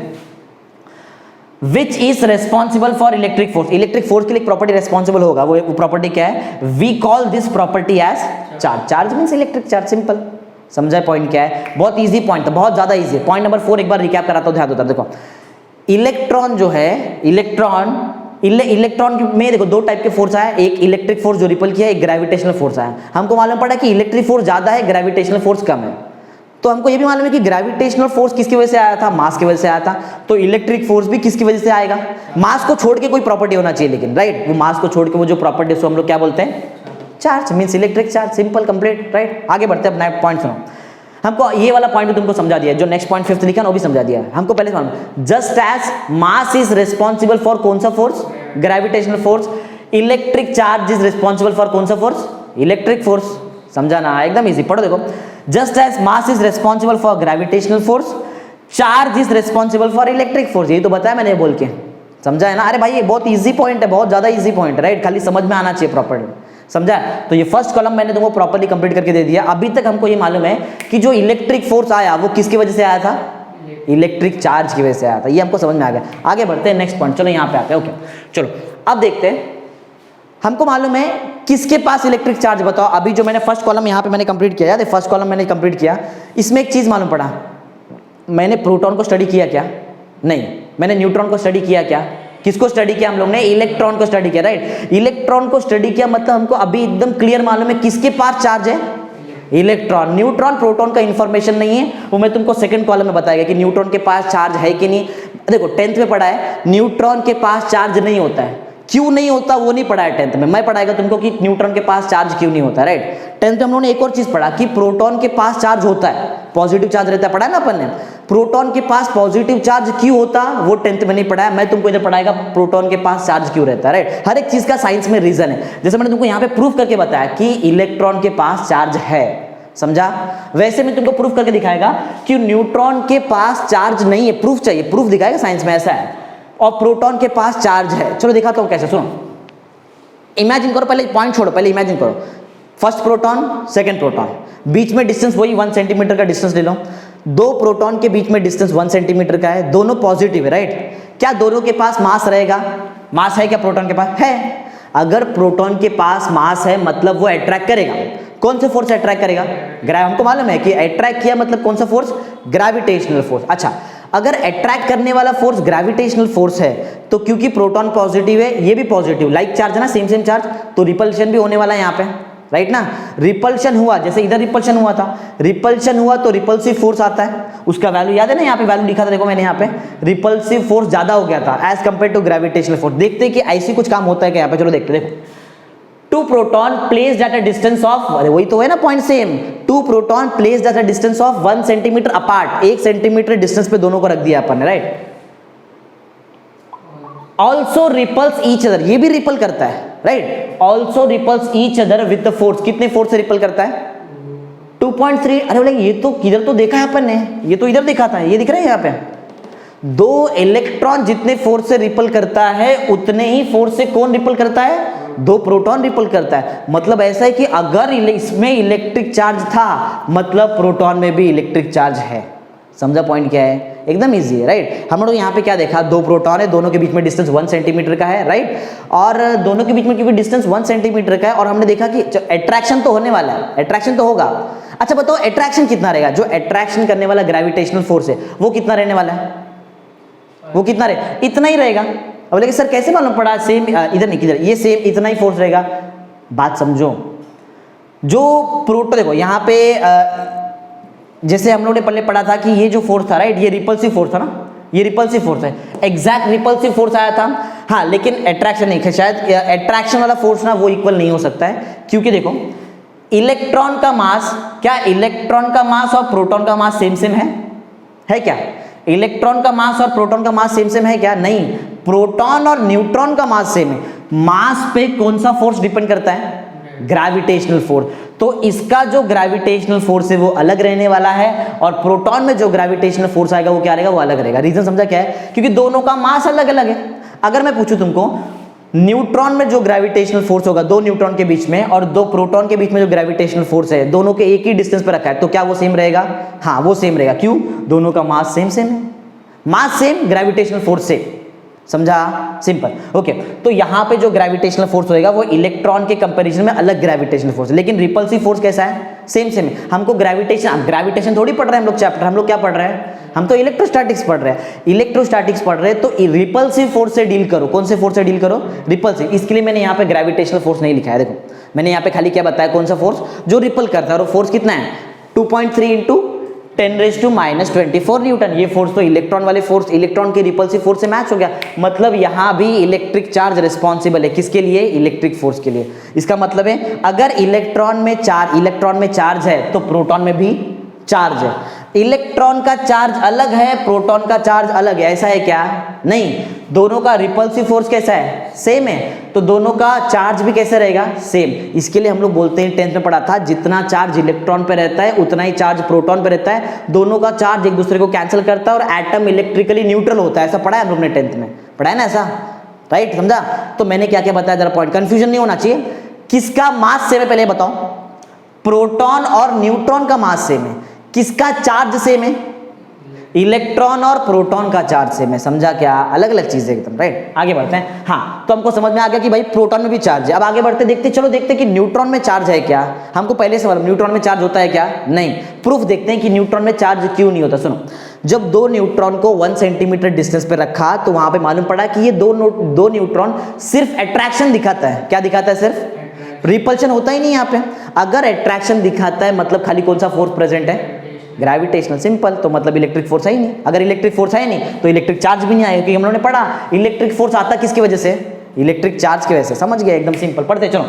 [SPEAKER 1] which is responsible for electric force, electric force के लिए प्रॉपर्टी रेस्पॉन्सिबल होगा, वो प्रॉपर्टी क्या है, we call this property as charge. Charge means electric charge, simple. समझा पॉइंट क्या है, बहुत इजी पॉइंट था, बहुत ज्यादा इजी। पॉइंट नंबर 4 एक बार रिकैप कराता हूं, ध्यान दो। देखो, इलेक्ट्रॉन जो है, इलेक्ट्रॉन में देखो दो टाइप के फोर्स आया, एक इलेक्ट्रिक फोर्स जो रिपल किया, एक ग्रेविटेशनल फोर्स आया। हमको मालूम पड़ा कि इलेक्ट्रिक फोर्स ज्यादा है, ग्रेविटेशनल फोर्स कम है। तो हमको ये भी मालूम है कि ग्रेविटेशनल फोर्स किसकी वजह से आया था, मास की वजह से आया था। तो इलेक्ट्रिक फोर्स भी किसकी वजह से आएगा, मास को छोड़ के कोई प्रॉपर्टी होना चाहिए, लेकिन राइट, वो मास को छोड़ के वो जो प्रॉपर्टी है उसको हम लोग क्या बोलते हैं, charge, means electric charge, simple, complete, right. आगे बढ़ते हैं, अपना पॉइंट सुनो। हमको ये वाला पॉइंट भी तुमको समझा दिया, जो नेक्स्ट पॉइंट 5th लिखा ना वो भी समझा दिया है हमको पहले मालूम। Just as mass is responsible for कौन सा force, gravitational force, electric charge is responsible for कौन सा फोर्स, इलेक्ट्रिक फोर्स। समझा ना, एकदम इजी, पढ़ो देखो। Just as mass is responsible for gravitational force, charge is responsible for electric force. यही तो बताया मैंने बोल के, समझा है ना। अरे भाई ये बहुत इजी पॉइंट है, बहुत ज्यादा इजी पॉइंट है, राइट, खाली समझ में आना चाहिए प्रॉपर्ली, समझा। तो ये फर्स्ट कॉलम मैंने तुमको प्रॉपर्ली कंप्लीट करके दे दिया। अभी तक हमको ये मालूम है कि जो इलेक्ट्रिक फोर्स आया वो किसकी वजह से आया था, इलेक्ट्रिक चार्ज की वजह से आया था, ये हमको समझ में आ गया। आगे बढ़ते हैं, नेक्स्ट पॉइंट, चलो यहाँ पे आते हैं। ओके चलो अब देखते हैं, हमको मालूम है किसके पास इलेक्ट्रिक चार्ज, बताओ। अभी जो मैंने फर्स्ट कॉलम यहाँ पे मैंने कंप्लीट किया, फर्स्ट कॉलम मैंने कंप्लीट किया, इसमें एक चीज मालूम पड़ा, मैंने प्रोटॉन को स्टडी किया क्या, नहीं, मैंने न्यूट्रॉन को स्टडी किया क्या, किसको स्टडी किया हम लोग ने, इलेक्ट्रॉन को स्टडी किया, राइट। इलेक्ट्रॉन को स्टडी किया मतलब हमको अभी एकदम क्लियर मालूम है किसके पास चार्ज है, इलेक्ट्रॉन। न्यूट्रॉन प्रोटॉन का इंफॉर्मेशन नहीं है, वो मैं तुमको सेकंड कॉलम में बताएगा कि न्यूट्रॉन के पास चार्ज है कि नहीं। देखो 10th में पढ़ा है न्यूट्रॉन के पास चार्ज नहीं होता है, क्यों नहीं होता वो नहीं पढ़ा है 10th में, मैं पढ़ाएगा तुमको कि न्यूट्रॉन के पास चार्ज क्यों नहीं होता, राइट। 10th में हम लोगों ने एक और चीज पढ़ा कि प्रोटॉन के पास चार्ज होता है, पॉजिटिव चार्ज रहता है, पढ़ा है ना अपन ने। प्रोटॉन के पास पॉजिटिव चार्ज क्यों होता, वो 10th में नहीं पढ़ा है, मैं तुमको इधर पढ़ाएगा प्रोटॉन के पास चार्ज क्यों रहता है, राइट। हर एक चीज का साइंस में रीजन है, जैसे मैंने तुमको यहाँ पे प्रूफ करके बताया कि इलेक्ट्रॉन के पास चार्ज है, समझा। वैसे मैं तुमको प्रूफ करके दिखाएगा कि न्यूट्रॉन के पास चार्ज नहीं है, प्रूफ चाहिए, प्रूफ दिखाएगा साइंस में ऐसा है, और प्रोटॉन के पास चार्ज है। चलो दिखाता हूं कैसे, सुनो। इमेजिन करो, पहले पॉइंट छोड़ो, पहले इमेजिन करो, फर्स्ट प्रोटॉन सेकंड प्रोटॉन, बीच में डिस्टेंस वही 1 सेंटीमीटर का डिस्टेंस ले लो। दो प्रोटॉन के बीच में डिस्टेंस 1 सेंटीमीटर का है, दोनों पॉजिटिव है, राइट। क्या दोनों के पास मास रहेगा, मास है क्या प्रोटॉन के पास, है। अगर प्रोटॉन के पास मास है मतलब वो अट्रैक्ट करेगा, कौन सा फोर्स अट्रैक्ट करेगा, हमको मालूम है कि अट्रैक्ट किया मतलब कौन सा फोर्स, ग्रेविटेशनल फोर्स। अच्छा, अगर अट्रैक्ट करने वाला फोर्स ग्रेविटेशनल फोर्स है तो क्योंकि प्रोटॉन पॉजिटिव है ये भी पॉजिटिव, लाइक चार्ज है ना, सेम सेम चार्ज, तो रिपल्शन भी होने वाला है यहाँ पे, राइट ना। रिपल्शन हुआ, जैसे इधर रिपल्शन हुआ था, रिपल्शन हुआ तो रिपल्सिव फोर्स आता है, उसका वैल्यू याद है ना, यहाँ पे वैल्यू लिखा था, देखो मैंने यहाँ पे, रिपल्सिव फोर्स ज्यादा हो गया था as compare to gravitational force. देखते हैं कि ऐसी कुछ काम होता है क्या यहाँ पे, चलो देखते, देखो। Two proton placed at a distance of, वही तो है ना point same, two proton placed at a distance of 1 centimetre apart, 1 centimetre distance पे दोनों को रख दिया अपन ने, right. Also repels each other, ये भी रिपल करता है, right, also repels each other with the force, कितने फोर्स से रिपल करता है 2.3। अरे बोले ये तो किधर तो देखा है अपन ने, ये तो इधर देखा था, ये दिख रहा है यहाँ पे, दो इलेक्ट्रॉन जितने फोर्स से रिपल करता है उतने ही फोर्स से कौन रिपल करता है, दो प्रोटॉन रिपल करता है। मतलब ऐसा है कि अगर इसमें इलेक्ट्रिक चार्ज था मतलब प्रोटॉन में भी इलेक्ट्रिक चार्ज है। समझा पॉइंट क्या है, एकदम इजी है, राइट। हम लोग यहाँ पे क्या देखा, दो प्रोटॉन है, दोनों के बीच में डिस्टेंस 1 सेंटीमीटर का है, राइट, और दोनों के बीच में क्योंकि डिस्टेंस 1 सेंटीमीटर का है, और हमने देखा कि अट्रैक्शन तो होने वाला है, अट्रैक्शन तो होगा। अच्छा बताओ अट्रैक्शन कितना रहेगा, जो अट्रैक्शन करने वाला ग्रेविटेशनल फोर्स है वो कितना रहने वाला है, वो कितना रहे, इतना ही रहेगा। अब बोले सर कैसे मालूम पड़ा, सेम इधर नहीं किधर, ये सेम इतना ही फोर्स रहेगा। बात समझो, जो प्रोटॉन देखो यहाँ पे जैसे हम लोगों ने पहले पढ़ा था कि ये जो फोर्स था, राइट, ये रिपल्सिव फोर्स था ना, ये रिपल्सिव फोर्स है, एग्जैक्ट रिपल्सिव फोर्स आया था, हाँ, लेकिन अट्रैक्शन नहीं, शायद अट्रैक्शन वाला फोर्स ना वो इक्वल नहीं हो सकता है, क्योंकि देखो इलेक्ट्रॉन का मास, क्या इलेक्ट्रॉन का मास और प्रोटॉन का मास सेम सेम है क्या, इलेक्ट्रॉन का मास और प्रोटॉन का मास सेम सेम है क्या, नहीं, प्रोटॉन और न्यूट्रॉन का मास सेम है। मास पे कौन सा फोर्स डिपेंड करता है, ग्रेविटेशनल फोर्स, तो इसका जो ग्रेविटेशनल फोर्स है वो अलग रहने वाला है, और प्रोटॉन में जो ग्रेविटेशनल फोर्स आएगा वो क्या रहेगा, वो अलग रहेगा। रीजन समझा क्या है, क्योंकि दोनों का मास अलग अलग है। अगर मैं पूछूं तुमको न्यूट्रॉन में जो ग्रेविटेशनल फोर्स होगा दो न्यूट्रॉन के बीच में और दो प्रोटॉन के बीच में जो ग्रेविटेशनल फोर्स है दोनों के एक ही डिस्टेंस पर रखा है, तो क्या वो सेम रहेगा, हाँ वो सेम रहेगा, क्यों, दोनों का मास सेम सेम है, मास सेम ग्रेविटेशनल फोर्स से, समझा, सिंपल, ओके। तो यहां पे जो ग्रेविटेशनल फोर्स होएगा वो इलेक्ट्रॉन के कंपैरिजन में अलग ग्रेविटेशनल फोर्स है, लेकिन रिपल्सिव फोर्स कैसा है, सेम सेम है। हमको ग्रेविटेशन थोड़ी पढ़ रहे हैं हम लोग चैप्टर, हम लोग क्या पढ़ रहे हैं, हम तो इलेक्ट्रोस्टैटिक्स पढ़ रहे हैं, इलेक्ट्रोस्टैटिक्स पढ़ रहे हैं, तो रिपल्सिव फोर्स से डील करो। कौन से फोर्स से डील करो, रिपल्सिव। इसके लिए मैंने यहाँ पे ग्रेविटेशनल फोर्स नहीं लिखा है, देखो मैंने यहाँ पे खाली क्या बताया, कौन सा फोर्स जो रिपल करता है, और फोर्स कितना है 2.3 इंटू 10⁻⁻24 न्यूटन। ये फोर्स तो इलेक्ट्रॉन वाले फोर्स, इलेक्ट्रॉन के रिपल्सिव फोर्स से मैच हो गया, मतलब यहां भी इलेक्ट्रिक चार्ज रिस्पॉन्सिबल है, किसके लिए, इलेक्ट्रिक फोर्स के लिए। इसका मतलब है अगर इलेक्ट्रॉन में चार्ज है तो प्रोटॉन में भी चार्ज है, इलेक्ट्रॉन का चार्ज अलग है, प्रोटॉन का चार्ज अलग है, ऐसा है क्या, नहीं, दोनों का रिपल्सिव फोर्स कैसा है, सेम है, तो दोनों का चार्ज भी कैसे रहेगा, सेम। इसके लिए हम लोग बोलते हैं, 10th में पढ़ा था, जितना चार्ज इलेक्ट्रॉन पे रहता है उतना ही चार्ज प्रोटॉन पे रहता है, दोनों का चार्ज एक दूसरे को कैंसिल करता है और एटम इलेक्ट्रिकली न्यूट्रल होता है, ऐसा पढ़ा है हम लोग ने 10th में, पढ़ा है ना ऐसा, राइट, समझा। तो मैंने क्या क्या बताया, जरा पॉइंट, कंफ्यूजन नहीं होना चाहिए। किसका मास सेम है पहले बताओ, प्रोटॉन और न्यूट्रॉन का मास सेम है, किसका चार्ज सेम है, इलेक्ट्रॉन और प्रोटॉन का चार्ज सेम है, समझा क्या, अलग अलग चीजें एकदम, राइट। आगे बढ़ते हैं, हाँ, तो हमको समझ में आ गया कि भाई प्रोटॉन में भी चार्ज है। अब आगे बढ़ते देखते, चलो देखते कि न्यूट्रॉन में चार्ज है क्या, हमको पहले से मालूम न्यूट्रॉन में चार्ज होता है क्या, नहीं, प्रूफ देखते हैं कि न्यूट्रॉन में चार्ज क्यों नहीं होता। सुनो, जब दो न्यूट्रॉन को 1 सेंटीमीटर डिस्टेंस पे रखा तो वहां पे मालूम पड़ा कि ये दो न्यूट्रॉन सिर्फ अट्रैक्शन दिखाता है, क्या दिखाता है, सिर्फ रिपल्शन होता ही नहीं यहाँ पे। अगर अट्रैक्शन दिखाता है मतलब खाली कौन सा फोर्स प्रेजेंट है, ग्रेविटेशनल, सिंपल, तो मतलब इलेक्ट्रिक फोर्स है ही नहीं। अगर इलेक्ट्रिक फोर्स है नहीं तो इलेक्ट्रिक चार्ज भी नहीं आएगा, क्योंकि हम लोगों ने पढ़ा इलेक्ट्रिक फोर्स आता किसकी वजह से, इलेक्ट्रिक चार्ज की वजह से, समझ गए, एकदम सिंपल। पढ़ते चलो,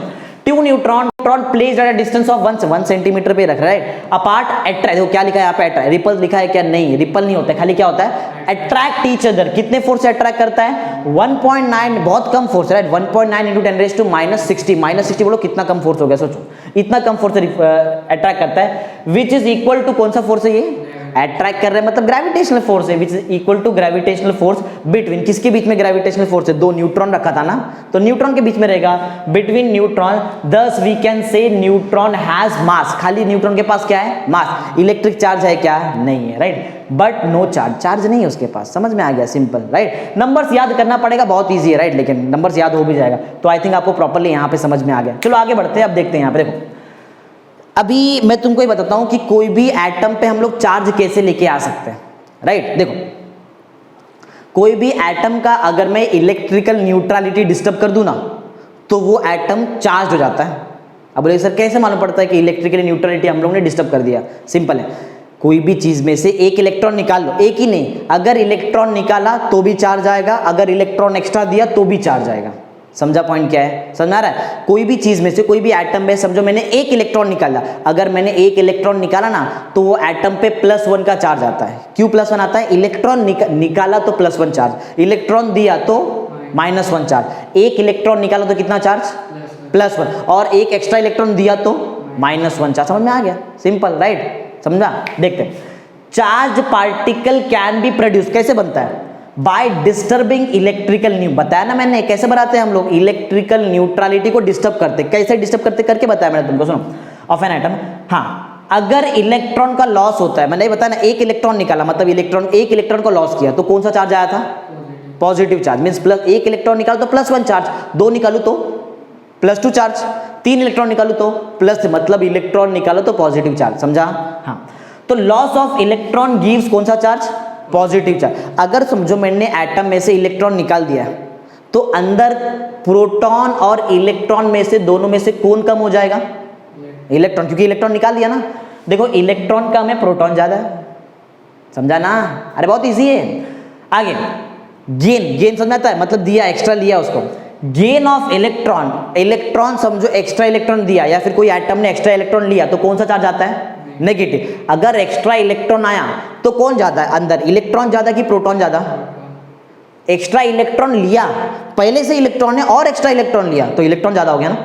[SPEAKER 1] two neutron placed at a distance of 1 centimetre पे रख रहा है, अपार्ट अट्रैक्ट, देखो क्या लिखा है यहाँ पे, अट्रैक्ट, रिपल लिखा है क्या, नहीं, रिपल नहीं होता है, खाली क्या होता है, अट्रैक्ट ईच अदर। कितने फोर्स से अट्रैक्ट करता है, 1.9, बहुत कम फोर्स है, 1.9 इंटू 10⁻⁻60, -60 बोलो कितना कम फोर्स हो गया, सोचो, इतना कम फोर्स से अट्रैक्ट करता है, विच इज इक्वल टू कौन सा फोर्स है, ये अट्रैक्ट कर रहे हैं मतलब ग्रेविटेशनल फोर्स है, which is equal to gravitational force between, किसके बीच में ग्रेविटेशनल फोर्स है, दो न्यूट्रॉन रखा था ना, तो न्यूट्रॉन के बीच में रहेगा, between neutron, thus we can say neutron has mass, खाली न्यूट्रॉन के पास क्या है, मास। इलेक्ट्रिक चार्ज है क्या, नहीं है, राइट, बट नो चार्ज नहीं है उसके पास, समझ में आ गया, सिंपल, राइट। नंबर्स याद करना पड़ेगा, बहुत ईजी है, राइट, लेकिन नंबर्स याद हो भी जाएगा, तो आई थिंक आपको प्रॉपर्ली यहाँ पे समझ में आ गया। चलो आगे बढ़ते हैं, अब देखते हैं यहाँ पे, देखो अभी मैं तुमको ये बताता हूं कि कोई भी एटम पे हम लोग चार्ज कैसे लेके आ सकते हैं, राइट। देखो कोई भी एटम का अगर मैं इलेक्ट्रिकल न्यूट्रलिटी डिस्टर्ब कर दूं ना तो वो एटम चार्ज हो जाता है। अब बोले सर कैसे मालूम पड़ता है कि इलेक्ट्रिकल न्यूट्रलिटी हम लोग ने डिस्टर्ब कर दिया, सिंपल है, कोई भी चीज में से एक इलेक्ट्रॉन निकाल लो, एक ही नहीं, अगर इलेक्ट्रॉन निकाला तो भी चार्ज आएगा, अगर इलेक्ट्रॉन एक्स्ट्रा दिया तो भी चार्ज आएगा, समझा पॉइंट क्या है, समझ आ रहा है। कोई भी चीज में से, कोई भी एटम में, समझो मैंने एक इलेक्ट्रॉन निकाला, अगर मैंने एक इलेक्ट्रॉन निकाला ना तो वो एटम पे +1 का चार्ज आता है। क्यों +1 आता है, इलेक्ट्रॉन निकाला तो +1 चार्ज, इलेक्ट्रॉन दिया तो -1 चार्ज। एक इलेक्ट्रॉन निकाला तो कितना चार्ज? +1। और एक एक्स्ट्रा इलेक्ट्रॉन दिया तो -1 चार्ज। समझ में आ गया? Simple, right? समझा? देखते हैं। Charge particle can be produce, कैसे बनता है? बाय डिस्टर्बिंग इलेक्ट्रिकल बताया ना मैंने, कैसे बनाते हैं हम लोग? इलेक्ट्रिकल न्यूट्रलिटी को डिस्टर्ब करते। कैसे डिस्टर्ब करते करके बताया मैंने तुमको, सुनो। ऑफ एन एटम, हाँ, अगर इलेक्ट्रॉन का लॉस होता है, मैंने बताया ना, एक इलेक्ट्रॉन निकाला मतलब एक इलेक्ट्रॉन को लॉस किया तो कौन सा चार्ज आया था? Positive charge. मीन्स प्लस, एक इलेक्ट्रॉन निकालो तो +1 चार्ज, 2 निकालू तो +2 चार्ज, 3 इलेक्ट्रॉन निकालू तो प्लस, मतलब इलेक्ट्रॉन निकालो तो पॉजिटिव चार्ज। समझा? हाँ, तो लॉस ऑफ इलेक्ट्रॉन गिव्स कौन सा चार्ज? Positive charge. अगर समझो मैंने एटम में से इलेक्ट्रॉन निकाल दिया तो अंदर प्रोटॉन और इलेक्ट्रॉन में से, दोनों में से कौन कम हो जाएगा? इलेक्ट्रॉन, क्योंकि इलेक्ट्रॉन निकाल दिया ना। देखो, इलेक्ट्रॉन कम है, प्रोटॉन ज्यादा है। समझा ना? अरे बहुत इजी है। आगे गेन समझ आता है, मतलब दिया, एक्स्ट्रा लिया उसको। गेन ऑफ इलेक्ट्रॉन समझो एक्स्ट्रा इलेक्ट्रॉन दिया, या फिर कोई एटम ने एक्स्ट्रा इलेक्ट्रॉन लिया तो कौन सा चार्ज आता है? नेगेटिव। अगर एक्स्ट्रा इलेक्ट्रॉन आया तो कौन ज्यादा है अंदर? इलेक्ट्रॉन ज्यादा कि प्रोटॉन ज्यादा? एक्स्ट्रा इलेक्ट्रॉन लिया, पहले से इलेक्ट्रॉन है और एक्स्ट्रा इलेक्ट्रॉन लिया तो इलेक्ट्रॉन ज्यादा हो गया ना।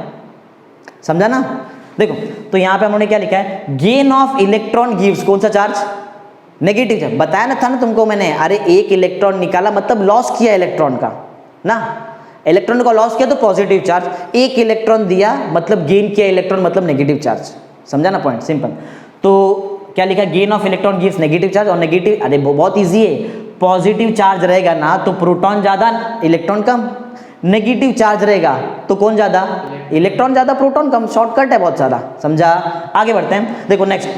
[SPEAKER 1] समझा ना? देखो, तो यहां पे हमने क्या लिखा है? गेन ऑफ इलेक्ट्रॉन गिव्स कौन सा चार्ज? Negative charge. बताया ना था ना तुमको मैंने, अरे एक इलेक्ट्रॉन निकाला मतलब लॉस किया इलेक्ट्रॉन का ना, इलेक्ट्रॉन का लॉस किया तो पॉजिटिव चार्ज। एक इलेक्ट्रॉन दिया मतलब गेन किया इलेक्ट्रॉन, मतलब नेगेटिव चार्ज। समझा ना पॉइंट? सिंपल। तो क्या लिखा? Gain of electron gives negative charge. और नेगेटिव, अरे बहुत इजी है, पॉजिटिव चार्ज रहेगा ना तो प्रोटॉन ज्यादा इलेक्ट्रॉन कम, नेगेटिव चार्ज रहेगा तो कौन ज्यादा? इलेक्ट्रॉन ज्यादा प्रोटॉन कम। शॉर्टकट है बहुत सारा। समझा? आगे बढ़ते हैं। देखो नेक्स्ट,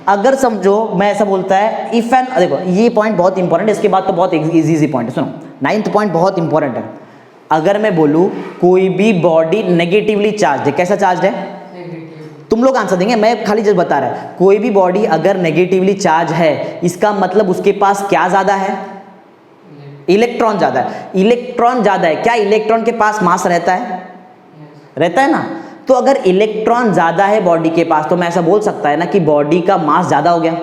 [SPEAKER 1] अगर समझो मैं ऐसा बोलता है, इफ एन, देखो ये पॉइंट बहुत इंपॉर्टेंट है, इसके बाद तो बहुत इजी पॉइंट है। सुनो, 9th पॉइंट बहुत इंपॉर्टेंट है। अगर मैं बोलूं कोई भी बॉडी नेगेटिवली चार्ज है, कैसा चार्ज है? तुम लोग आंसर देंगे, मैं खाली जस्ट बता रहा है। कोई भी बॉडी अगर नेगेटिवली चार्ज है, इसका मतलब उसके पास क्या ज्यादा है? इलेक्ट्रॉन ज्यादा है। इलेक्ट्रॉन ज्यादा है, क्या इलेक्ट्रॉन के पास मास रहता है? रहता है ना। तो अगर इलेक्ट्रॉन ज्यादा है बॉडी के पास तो मैं ऐसा बोल सकता है ना कि बॉडी का मास ज्यादा हो गया।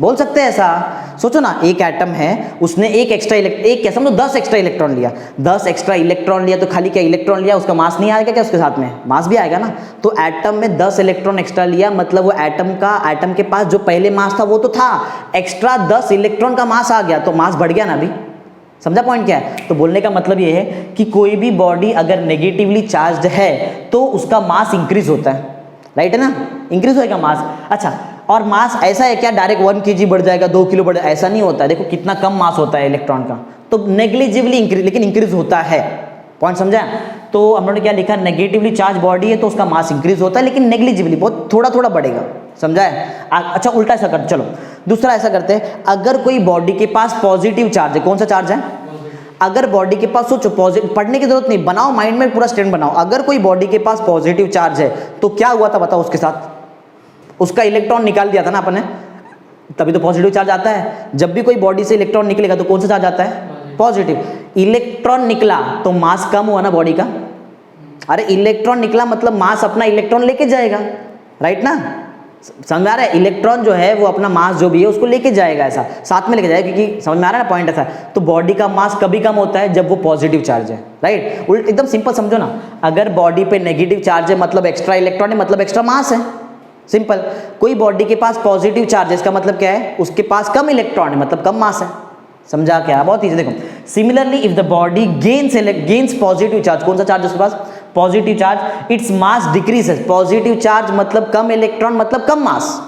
[SPEAKER 1] बोल सकते हैं ऐसा। सोचो ना, एक एटम है, उसने एक एक्स्ट्रा एक क्या समझो 10 एक्स्ट्रा इलेक्ट्रॉन लिया, 10 एक्स्ट्रा इलेक्ट्रॉन लिया तो खाली क्या इलेक्ट्रॉन लिया, उसका मास नहीं आएगा क्या? उसके साथ में मास भी आएगा ना। तो एटम में 10 इलेक्ट्रॉन एक्स्ट्रा लिया, मतलब वो एटम के पास जो पहले मास था वो तो था, एक्स्ट्रा 10 इलेक्ट्रॉन का मास आ गया तो मास बढ़ गया ना अभी। समझा पॉइंट क्या है? तो बोलने का मतलब ये है कि कोई भी बॉडी अगर नेगेटिवली चार्ज है तो उसका मास इंक्रीज होता है, राइट है ना? इंक्रीज होएगा मास। अच्छा, और मास ऐसा है क्या डायरेक्ट 1 kg बढ़ जाएगा, 2 किलो बढ़ जाएगा? ऐसा नहीं होता है। देखो कितना कम मास होता है इलेक्ट्रॉन का, तो नेग्लिजिबली इंक्रीज, लेकिन इंक्रीज होता है। पॉइंट समझा? तो हमने क्या लिखा? नेगेटिवली चार्ज बॉडी है तो उसका मास इंक्रीज होता है, लेकिन नेग्लिजिबली, बहुत थोड़ा थोड़ा बढ़ेगा। समझा है? अच्छा, उल्टा ऐसा करते, चलो दूसरा ऐसा करते हैं। अगर कोई बॉडी के पास पॉजिटिव चार्ज है, कौन सा चार्ज है? अगर बॉडी के पास, सोचो पॉजिटिव, पढ़ने की जरूरत नहीं, बनाओ माइंड में पूरा स्टेटमेंट बनाओ। अगर कोई बॉडी के पास पॉजिटिव चार्ज है तो क्या हुआ था बताओ? उसके साथ उसका इलेक्ट्रॉन निकाल दिया था ना अपन ने, तभी तो पॉजिटिव चार्ज आता है। जब भी कोई बॉडी से इलेक्ट्रॉन निकलेगा तो कौन सा चार्ज आता है? पॉजिटिव। इलेक्ट्रॉन निकला तो मास कम हुआ ना बॉडी का। अरे इलेक्ट्रॉन निकला मतलब मास अपना इलेक्ट्रॉन लेके जाएगा, राइट ना? समझ आ रहा है? इलेक्ट्रॉन जो है वो अपना मास जो भी है उसको लेके जाएगा, ऐसा साथ में लेके जाएगा, क्योंकि समझ में आ रहा है ना पॉइंट ऐसा। तो बॉडी का मास कभी कम होता है जब वो पॉजिटिव चार्ज है, राइट? उल्ट एकदम सिंपल समझो ना, अगर बॉडी पे नेगेटिव चार्ज है मतलब एक्स्ट्रा इलेक्ट्रॉन है, मतलब एक्स्ट्रा मास है। सिंपल। कोई बॉडी के पास पॉजिटिव चार्ज है, इसका मतलब क्या है? उसके पास कम इलेक्ट्रॉन है, मतलब कम मास है। समझा क्या? बहुत इजी। देखो, similarly if the body gains positive charge, कौन सा चार्ज है उसके पास? Positive charge, it's mass decreases. Positive charge मतलब कम इलेक्ट्रॉन, मतलब कम मास।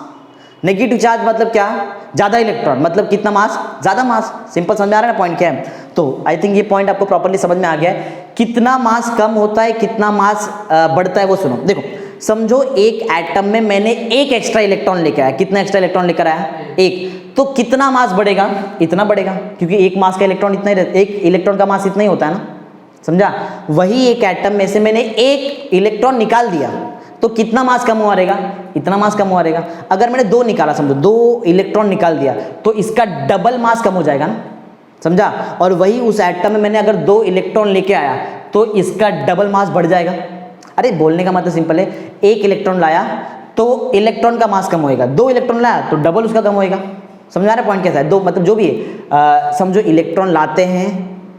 [SPEAKER 1] नेगेटिव चार्ज मतलब क्या? ज्यादा इलेक्ट्रॉन, मतलब कितना मास? ज्यादा मास। सिंपल समझ आ रहा है ना पॉइंट क्या है? तो आई थिंक ये पॉइंट आपको प्रॉपर्ली समझ में आ गया है। कितना मास कम होता है, कितना मास बढ़ता है, वो सुनो। देखो, समझो एक एटम में मैंने एक एक्स्ट्रा इलेक्ट्रॉन लेकर आया। कितना एक्स्ट्रा इलेक्ट्रॉन लेकर आया? एक। तो कितना मास बढ़ेगा? इतना बढ़ेगा, क्योंकि एक मास का इलेक्ट्रॉन इतना ही रहता, एक इलेक्ट्रॉन का मास इतना ही होता है ना। समझा? वही एक एटम में से मैंने एक इलेक्ट्रॉन निकाल दिया तो कितना मास कम हुआ रहेगा? इतना मास कम हुआ रहेगा। अगर मैंने 2 निकाला, समझो 2 इलेक्ट्रॉन निकाल दिया तो इसका डबल मास कम हो जाएगा ना। समझा? और वही उस एटम में मैंने अगर 2 इलेक्ट्रॉन लेके आया तो इसका डबल मास बढ़ जाएगा। अरे बोलने का मतलब सिंपल है, एक इलेक्ट्रॉन लाया तो इलेक्ट्रॉन का मास कम होएगा, 2 इलेक्ट्रॉन लाया तो डबल उसका कम होएगा। समझा रहे पॉइंट कैसा है? दो मतलब जो भी है, समझो इलेक्ट्रॉन लाते हैं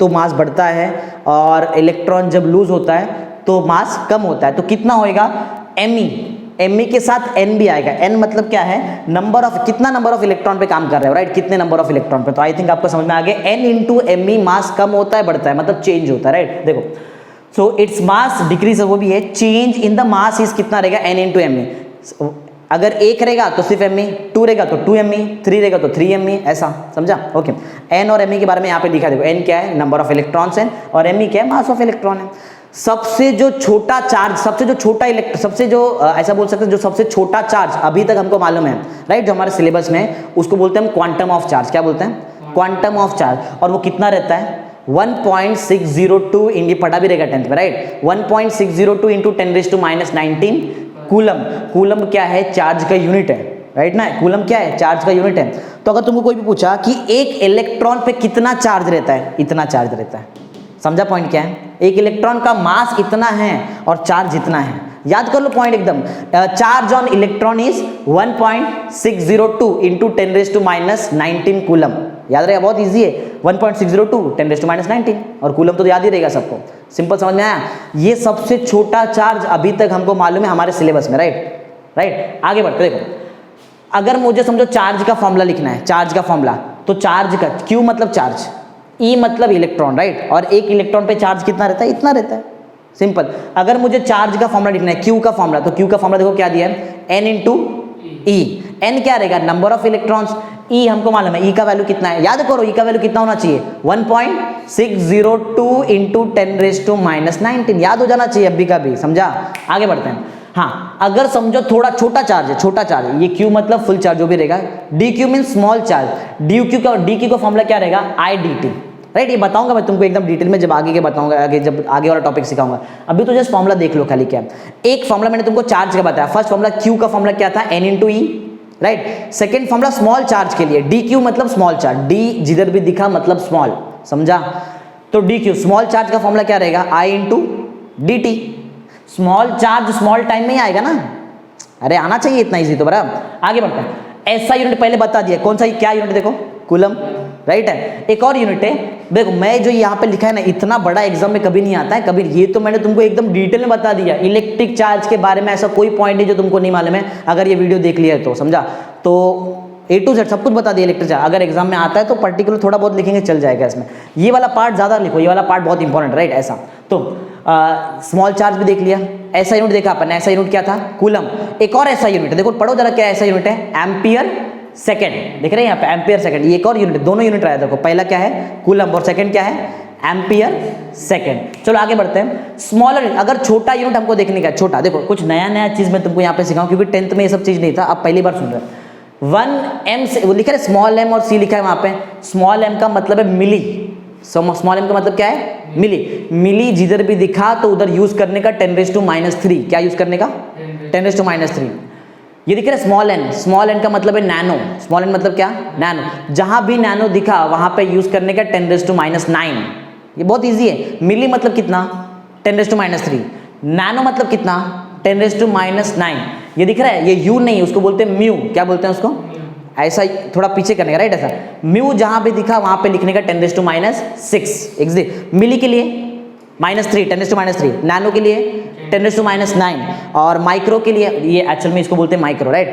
[SPEAKER 1] तो मास बढ़ता है, और इलेक्ट्रॉन जब लूज होता है तो मास कम होता है। तो कितना होएगा, me के साथ n भी आएगा। n मतलब क्या है, नंबर ऑफ, कितना नंबर ऑफ इलेक्ट्रॉन पे काम कर रहे हो, राइट, कितने नंबर ऑफ इलेक्ट्रॉन पे। तो आई थिंक आपको समझ में आ गया, n इंटू me मास कम होता है बढ़ता है, मतलब चेंज होता है, राइट। देखो, सो इट्स मास डिक्रीज, वो भी है, change in the mass is कितना रहेगा, n इंटू me। अगर 1 रहेगा तो सिर्फ me, 2 रहेगा तो 2me, 3 रहेगा तो 3me, ऐसा समझा, ओके। n और me के बारे में यहाँ पे लिखा, देखो n क्या है, नंबर ऑफ इलेक्ट्रॉन्स है, और me क्या है, मास ऑफ इलेक्ट्रॉन है। सबसे जो छोटा चार्ज, सबसे जो छोटा सबसे जो ऐसा बोल सकते हैं, जो सबसे छोटा चार्ज अभी तक हमको मालूम है, राइट, जो हमारे सिलेबस में है, उसको बोलते हैं हम क्वांटम ऑफ चार्ज। क्या बोलते हैं, क्वांटम ऑफ चार्ज। और वो कितना रहता है, 1.602, ये पढ़ा भी रहेगा 10th में, राइट, 1.602 इंटू 10⁻⁻19 कूलम। कूलम क्या है, चार्ज का यूनिट है, राइट ना, कूलम क्या है, चार्ज का यूनिट है। तो अगर तुमको कोई भी पूछा कि एक इलेक्ट्रॉन पे कितना चार्ज रहता है, इतना चार्ज रहता है, समझा पॉइंट क्या है, एक इलेक्ट्रॉन का मास इतना है और चार्ज इतना है, याद कर लो पॉइंट एकदम। Charge on electron is 1.602 into 10⁻⁻19 coulomb, याद रहेगा, बहुत इजी है, 1.602 10⁻⁻19, और कूलम तो याद ही रहेगा सबको, सिंपल, समझ में आया। ये सबसे छोटा चार्ज अभी तक हमको मालूम है हमारे सिलेबस में, राइट। आगे बढ़ते, देखो, अगर मुझे समझो चार्ज का फॉर्मूला लिखना है, चार्ज का फॉर्मूला, तो चार्ज का Q मतलब चार्ज, E मतलब इलेक्ट्रॉन, राइट, और एक इलेक्ट्रॉन पे चार्ज कितना रहता है, इतना रहता है, सिंपल। अगर मुझे चार्ज का फॉर्मूला लिखना है, Q का फॉर्मूला, तो Q का फॉर्मूला देखो क्या दिया है, N इंटू E। N क्या रहेगा, नंबर ऑफ इलेक्ट्रॉन्स, E हमको मालूम है, E का वैल्यू कितना है, याद करो, E का वैल्यू कितना होना चाहिए, 1.602 इंटू 10⁻⁻19, याद हो जाना चाहिए अभी का भी, समझा। आगे बढ़ते हैं। हाँ, अगर समझो थोड़ा छोटा चार्ज है, छोटा चार्ज, ये Q मतलब फुल चार्ज जो भी रहेगा, DQ mean small charge, DQ का फॉर्मूला क्या रहेगा, IDT, राइट। ये बताऊंगा मैं तुमको एकदम डिटेल में जब आगे के बताऊंगा, जब आगे वाला टॉपिक सिखाऊंगा। अभी तो जस्ट फॉर्मूला देख लो खाली क्या। एक फॉर्मूला मैंने तुमको चार्ज का बताया, फर्स्ट फॉर्मूला Q का फॉर्मूला क्या था, N into E, right. Second formula small charge के लिए, DQ मतलब स्मॉल चार्ज, D जिधर भी दिखा मतलब स्मॉल, समझा। तो DQ स्मॉल चार्ज का फॉर्मूला क्या रहेगा, I into DT। Small charge small time में ही आएगा ना, अरे आना चाहिए इतना इजी तो, बराबर। आगे बढ़ते हैं। ऐसा यूनिट पहले बता दिया, कौन सा, क्या यूनिट, देखो कूलम, राइट है। एक और यूनिट है, देखो मैं जो यहाँ पे लिखा है ना, इतना बड़ा एग्जाम में कभी नहीं आता है, कभी, ये तो मैंने तुमको एकदम डिटेल में बता दिया। इलेक्ट्रिक चार्ज के बारे में ऐसा कोई पॉइंट नहीं जो तुमको नहीं मालूम है, अगर ये वीडियो देख लिया है तो, समझा। तो A to Z सब कुछ बता दिया इलेक्ट्रिक चार्ज। अगर एग्जाम में आता है तो पर्टिकुलर थोड़ा बहुत लिखेंगे, चल जाएगा इसमें। ये वाला पार्ट ज़्यादा लिखो, ये वाला पार्ट बहुत इंपॉर्टेंट, राइट, ऐसा। तो स्मॉल चार्ज भी देख लिया, ऐसा यूनिट देखा अपन, ऐसा यूनिट क्या था, कूलम। एक और ऐसा यूनिट, देखो पढ़ो जरा क्या ऐसा यूनिट है, एम्पियर सेकेंड, देख रहे हैं यहाँ पे, एम्पियर सेकेंड। ये एक और यूनिट, दोनों यूनिट रहा है, देखो पहला क्या है, कूलम, और सेकेंड क्या है, एम्पियर सेकेंड। चलो आगे बढ़ते हैं। स्मॉलर, अगर छोटा यूनिट हमको देखने का, छोटा, देखो कुछ नया नया चीज मैं तुमको यहाँ पे सिखाऊं, क्योंकि 10th में ये सब चीज नहीं था, अब पहली बार सुन रहे हैं। 1m से वो लिखा है, स्मॉल m और c लिखा है वहां पे। स्मॉल m का मतलब है मिली, स्मॉल m का मतलब क्या है, मिली। मिली जिधर भी दिखा तो उधर यूज करने का 10⁻⁻3, क्या यूज करने का, 10⁻⁻3। ये दिख रहा है स्मॉल n, स्मॉल n का मतलब है नैनो, स्मॉल n मतलब क्या, नैनो। जहां भी नैनो दिखा वहां पे यूज करने का 10⁻⁹। ये बहुत इजी है। मिली मतलब कितना, 10⁻⁻3। नैनो मतलब कितना, 10⁻⁹। ये दिख रहा है, ये यू नहीं, उसको बोलते हैं म्यू, क्या बोलते हैं उसको, ऐसा थोड़ा पीछे करने का, राइट, ऐसा। म्यू जहां भी दिखा वहां पे लिखने का 10⁻⁶। एग्जैक्ट। मिली के लिए -3, 10⁻⁻3। नैनो के लिए 10⁻⁹। और माइक्रो के लिए, ये एक्चुअल में इसको बोलते हैं माइक्रो, राइट।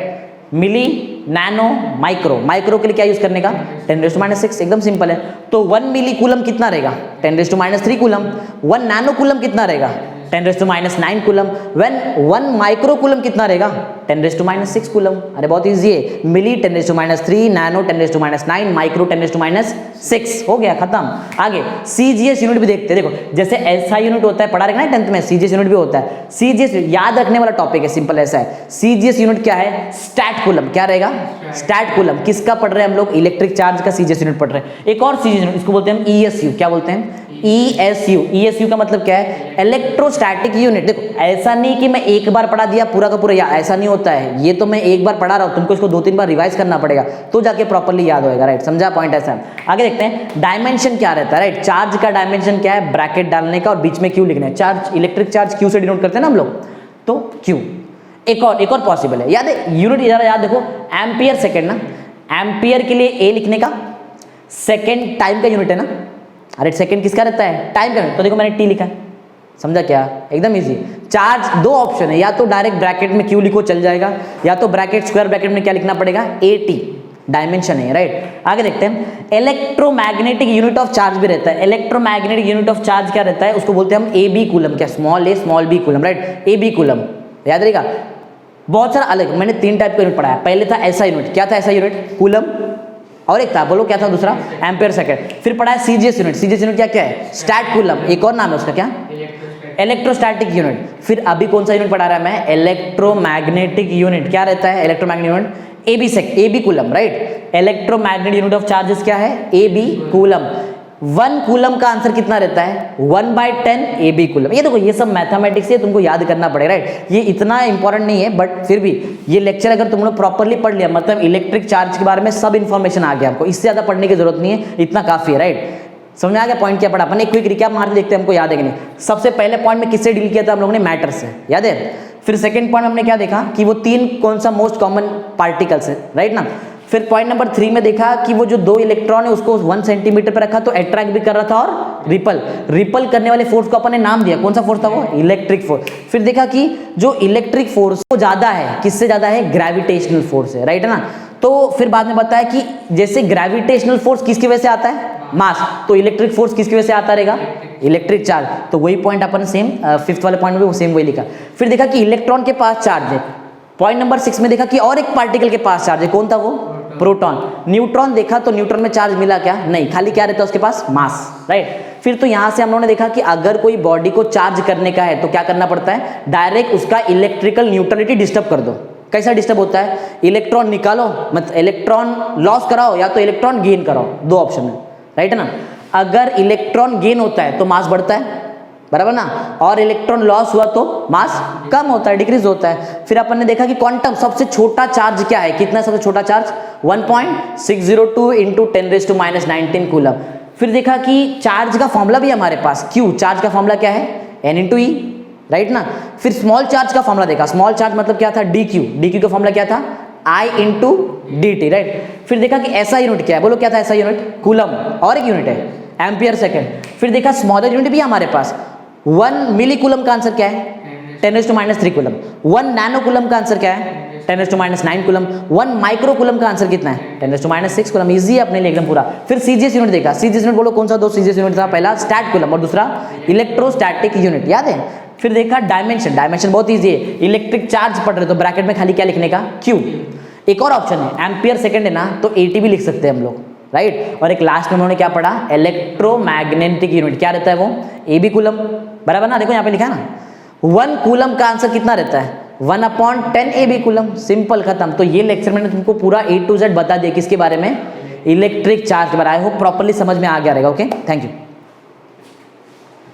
[SPEAKER 1] मिली, नैनो, माइक्रो। माइक्रो के लिए क्या यूज करने का, 10⁻⁶, एकदम सिंपल है। तो 1 मिली कूलम कितना रहेगा, 10⁻⁻3 कूलम। 1 नैनो कूलम कितना रहेगा, 10⁻⁹ कूलम। 1 माइक्रो कूलम कितना रहेगा, 10⁻⁶ कूलम। अरे बहुत इजी है, मिली 10⁻�3, नैनो 10⁻⁹, माइक्रो 10⁻⁶, हो गया, खत्म। आगे CGS यूनिट भी देखते हैं। देखो जैसे ऐसा यूनिट होता है, पढ़ा रहेगा ना 10th में, CGS यूनिट भी होता है। CGS याद रखने वाला टॉपिक है, सिंपल ऐसा है। CGS यूनिट क्या है, स्टैट कूलम। क्या रहेगा, स्टैट कूलम। किसका पढ़ रहे हैं हम लोग, इलेक्ट्रिक चार्ज का CGS यूनिट पढ़ रहे हैं। एक और CGS यूनिट, इसको बोलते हैं ESU। क्या बोलते हैं, ESU। ESU का मतलब क्या है, इलेक्ट्रोस्टैटिक यूनिट। देखो ऐसा नहीं कि मैं एक बार पढ़ा दिया पूरा का पूरा, या ऐसा नहीं होता है। ये तो मैं एक बार पढ़ा रहा हूं, तुमको इसको 2-3 बार रिवाइज करना पड़ेगा तो जाके प्रॉपर्ली याद होएगा, राइट, समझा पॉइंट ऐसा है। आगे देखते हैं, डायमेंशन क्या रहता है, राइट। चार्ज का डायमेंशन क्या है, ब्रैकेट डालने का और बीच में Q लिखना है। चार्ज, इलेक्ट्रिक चार्ज Q से डिनोट करते हैं ना हम लोग, तो Q। एक और पॉसिबल है, याद है यूनिट, जरा याद देखो, एम्पियर सेकेंड ना। एम्पियर के लिए A लिखने का, सेकेंड टाइम का यूनिट है ना, 100 सेकेंड किसका रहता है, टाइम का। तो देखो मैंने टी लिखा है, समझा क्या, एकदम इजी। चार्ज दो ऑप्शन है, या तो डायरेक्ट ब्रैकेट में क्यू लिखो चल जाएगा, या तो ब्रैकेट स्क्वायर ब्रैकेट में क्या लिखना पड़ेगा, AT, डायमेंशन है, राइट। आगे देखते हैं, इलेक्ट्रोमैग्नेटिक यूनिट ऑफ चार्ज भी रहता है। इलेक्ट्रोमैग्नेटिक यूनिट ऑफ चार्ज क्या रहता है, उसको बोलते हैं हम AB कूलम, क्या small a small b coulomb, right, AB coulomb, याद रहेगा। बहुत सारा अलग, मैंने 3 टाइप का यूनिट पढ़ाया। पहले था ऐसा यूनिट, क्या था ऐसा यूनिट, कूलम, और एक था, बोलो क्या था दूसरा, एम्पेयर सेकंड। फिर पढ़ाया CGS यूनिट, CGS यूनिट क्या क्या है, स्टैट कूलम, एक और नाम है उसका क्या, इलेक्ट्रोस्टैटिक यूनिट। फिर अभी कौन सा यूनिट पढ़ा रहा है मैं, इलेक्ट्रोमैग्नेटिक यूनिट। क्या रहता है electromagnetic unit, AB coulomb, right. Electromagnetic unit of charges क्या है, AB कूलम। 1 कूलम का आंसर कितना रहता है, 1/10 AB कूलम। ये देखो ये सब मैथमेटिक्स है, तुमको याद करना पड़ेगा, राइट। ये इतना इंपॉर्टेंट नहीं है, बट फिर भी ये लेक्चर अगर तुमने प्रॉपरली पढ़ लिया, मतलब इलेक्ट्रिक चार्ज के बारे में सब इन्फॉर्मेशन आ गया आपको, इससे ज्यादा पढ़ने की जरूरत नहीं है, इतना काफी है, राइट। समझ में आ गया पॉइंट क्या पढ़ा अपन, एक क्विक रिकैप मार के देखते हैं हमको याद है कि नहीं। सबसे पहले पॉइंट में किससे डील किया था हम लोगों ने, मैटर से, याद है। फिर सेकंड पॉइंट हमने क्या देखा कि वो 3 कौन सा मोस्ट कॉमन पार्टिकल्स है, राइट ना। फिर पॉइंट नंबर 3 में देखा कि वो जो 2 इलेक्ट्रॉन है उसको 1 सेंटीमीटर पर रखा तो अट्रैक्ट भी कर रहा था और रिपल करने वाले फोर्स को अपन ने नाम दिया, कौन सा फोर्स था वो, इलेक्ट्रिक फोर्स। फिर देखा कि जो इलेक्ट्रिक फोर्स वो ज्यादा है, किससे ज्यादा है, ग्रेविटेशनल फोर्स है, राइट है ना। तो फिर बाद में बताया कि जैसे ग्रेविटेशनल फोर्स किसकी वजह से आता है, मास, तो इलेक्ट्रिक फोर्स किसकी वजह से आता रहेगा, इलेक्ट्रिक चार्ज। तो वही पॉइंट अपन सेम 5th वाले पॉइंट में भी सेम वही लिखा। फिर देखा कि इलेक्ट्रॉन के पास चार्ज है। पॉइंट नंबर 6 में देखा कि और एक पार्टिकल के पास चार्ज है, कौन था वो, प्रोटॉन। न्यूट्रॉन देखा तो न्यूट्रॉन में चार्ज मिला क्या, नहीं, खाली क्या रहता है उसके पास, मास, राइट। फिर तो यहां से हम लोगों ने देखा कि अगर कोई बॉडी को चार्ज करने का है तो क्या करना पड़ता है, डायरेक्ट उसका इलेक्ट्रिकल न्यूट्रलिटी डिस्टर्ब कर दो। कैसा डिस्टर्ब होता है, इलेक्ट्रॉन निकालो, मतलब इलेक्ट्रॉन लॉस कराओ या तो इलेक्ट्रॉन गेन कराओ, 2 ऑप्शन है, राइट है ना। अगर इलेक्ट्रॉन गेन होता है तो मास बढ़ता है, बराबर ना, और इलेक्ट्रॉन लॉस हुआ तो मास कम होता है, डिक्रीज होता है। फिर अपन ने देखा कि क्वांटम सबसे छोटा चार्ज क्या है, कितना सबसे छोटा चार्ज, 1.602 इंटू 10⁻⁻19 कूलम। फिर देखा कि चार्ज का फॉर्मूला भी हमारे पास, क्यू, चार्ज का फॉर्मूला क्या है, N इंटू E, राइट ना। फिर स्मॉल चार्ज का फॉर्मूला देखा, स्मॉल चार्ज मतलब क्या था, DQ का फॉर्मूला क्या था, I इंटू DT, राइट। फिर देखा कि ऐसा यूनिट क्या है, बोलो क्या था ऐसा यूनिट, कूलम, और एक यूनिट है एम्पियर सेकंड। फिर देखा स्मॉलर यूनिट भी हमारे पास, 1 मिली कूलम का आंसर क्या है, 10⁻³ कूलम। 1 नैनो कूलम का आंसर क्या है, 10⁻⁹ कूलम। 1 माइक्रो कूलम का आंसर कितना है, 10⁻⁶ कूलम। इजी है अपने लिए एकदम पूरा। फिर CGS यूनिट देखा, CGS यूनिट बोलो कौन सा, 2 CGS यूनिट था, पहला स्टैट कूलम और दूसरा इलेक्ट्रोस्टैटिक यूनिट, याद है। फिर देखा डायमेंशन, डायमेंशन बहुत ईजी है, इलेक्ट्रिक चार्ज पढ़ रहे तो ब्रैकेट में खाली क्या लिखने का, Q। एक और ऑप्शन है एम्पियर सेकंड है ना, तो AT भी लिख सकते हैं हम लोग, राइट। और एक लास्ट में उन्होंने क्या पढ़ा, इलेक्ट्रोमैग्नेटिक यूनिट, क्या रहता है वो, AB कूलम, बराबर ना। देखो यहाँ पे लिखा है ना, 1 कूलम का आंसर कितना रहता है, 1/10 AB कूलम, सिंपल खत्म। तो ये लेक्चर मैंने तुमको पूरा A to Z बता दिया किसके बारे में, इलेक्ट्रिक चार्ज के बारे में। आई होप प्रॉपर्ली समझ में आ गया रहेगा, ओके, थैंक यू।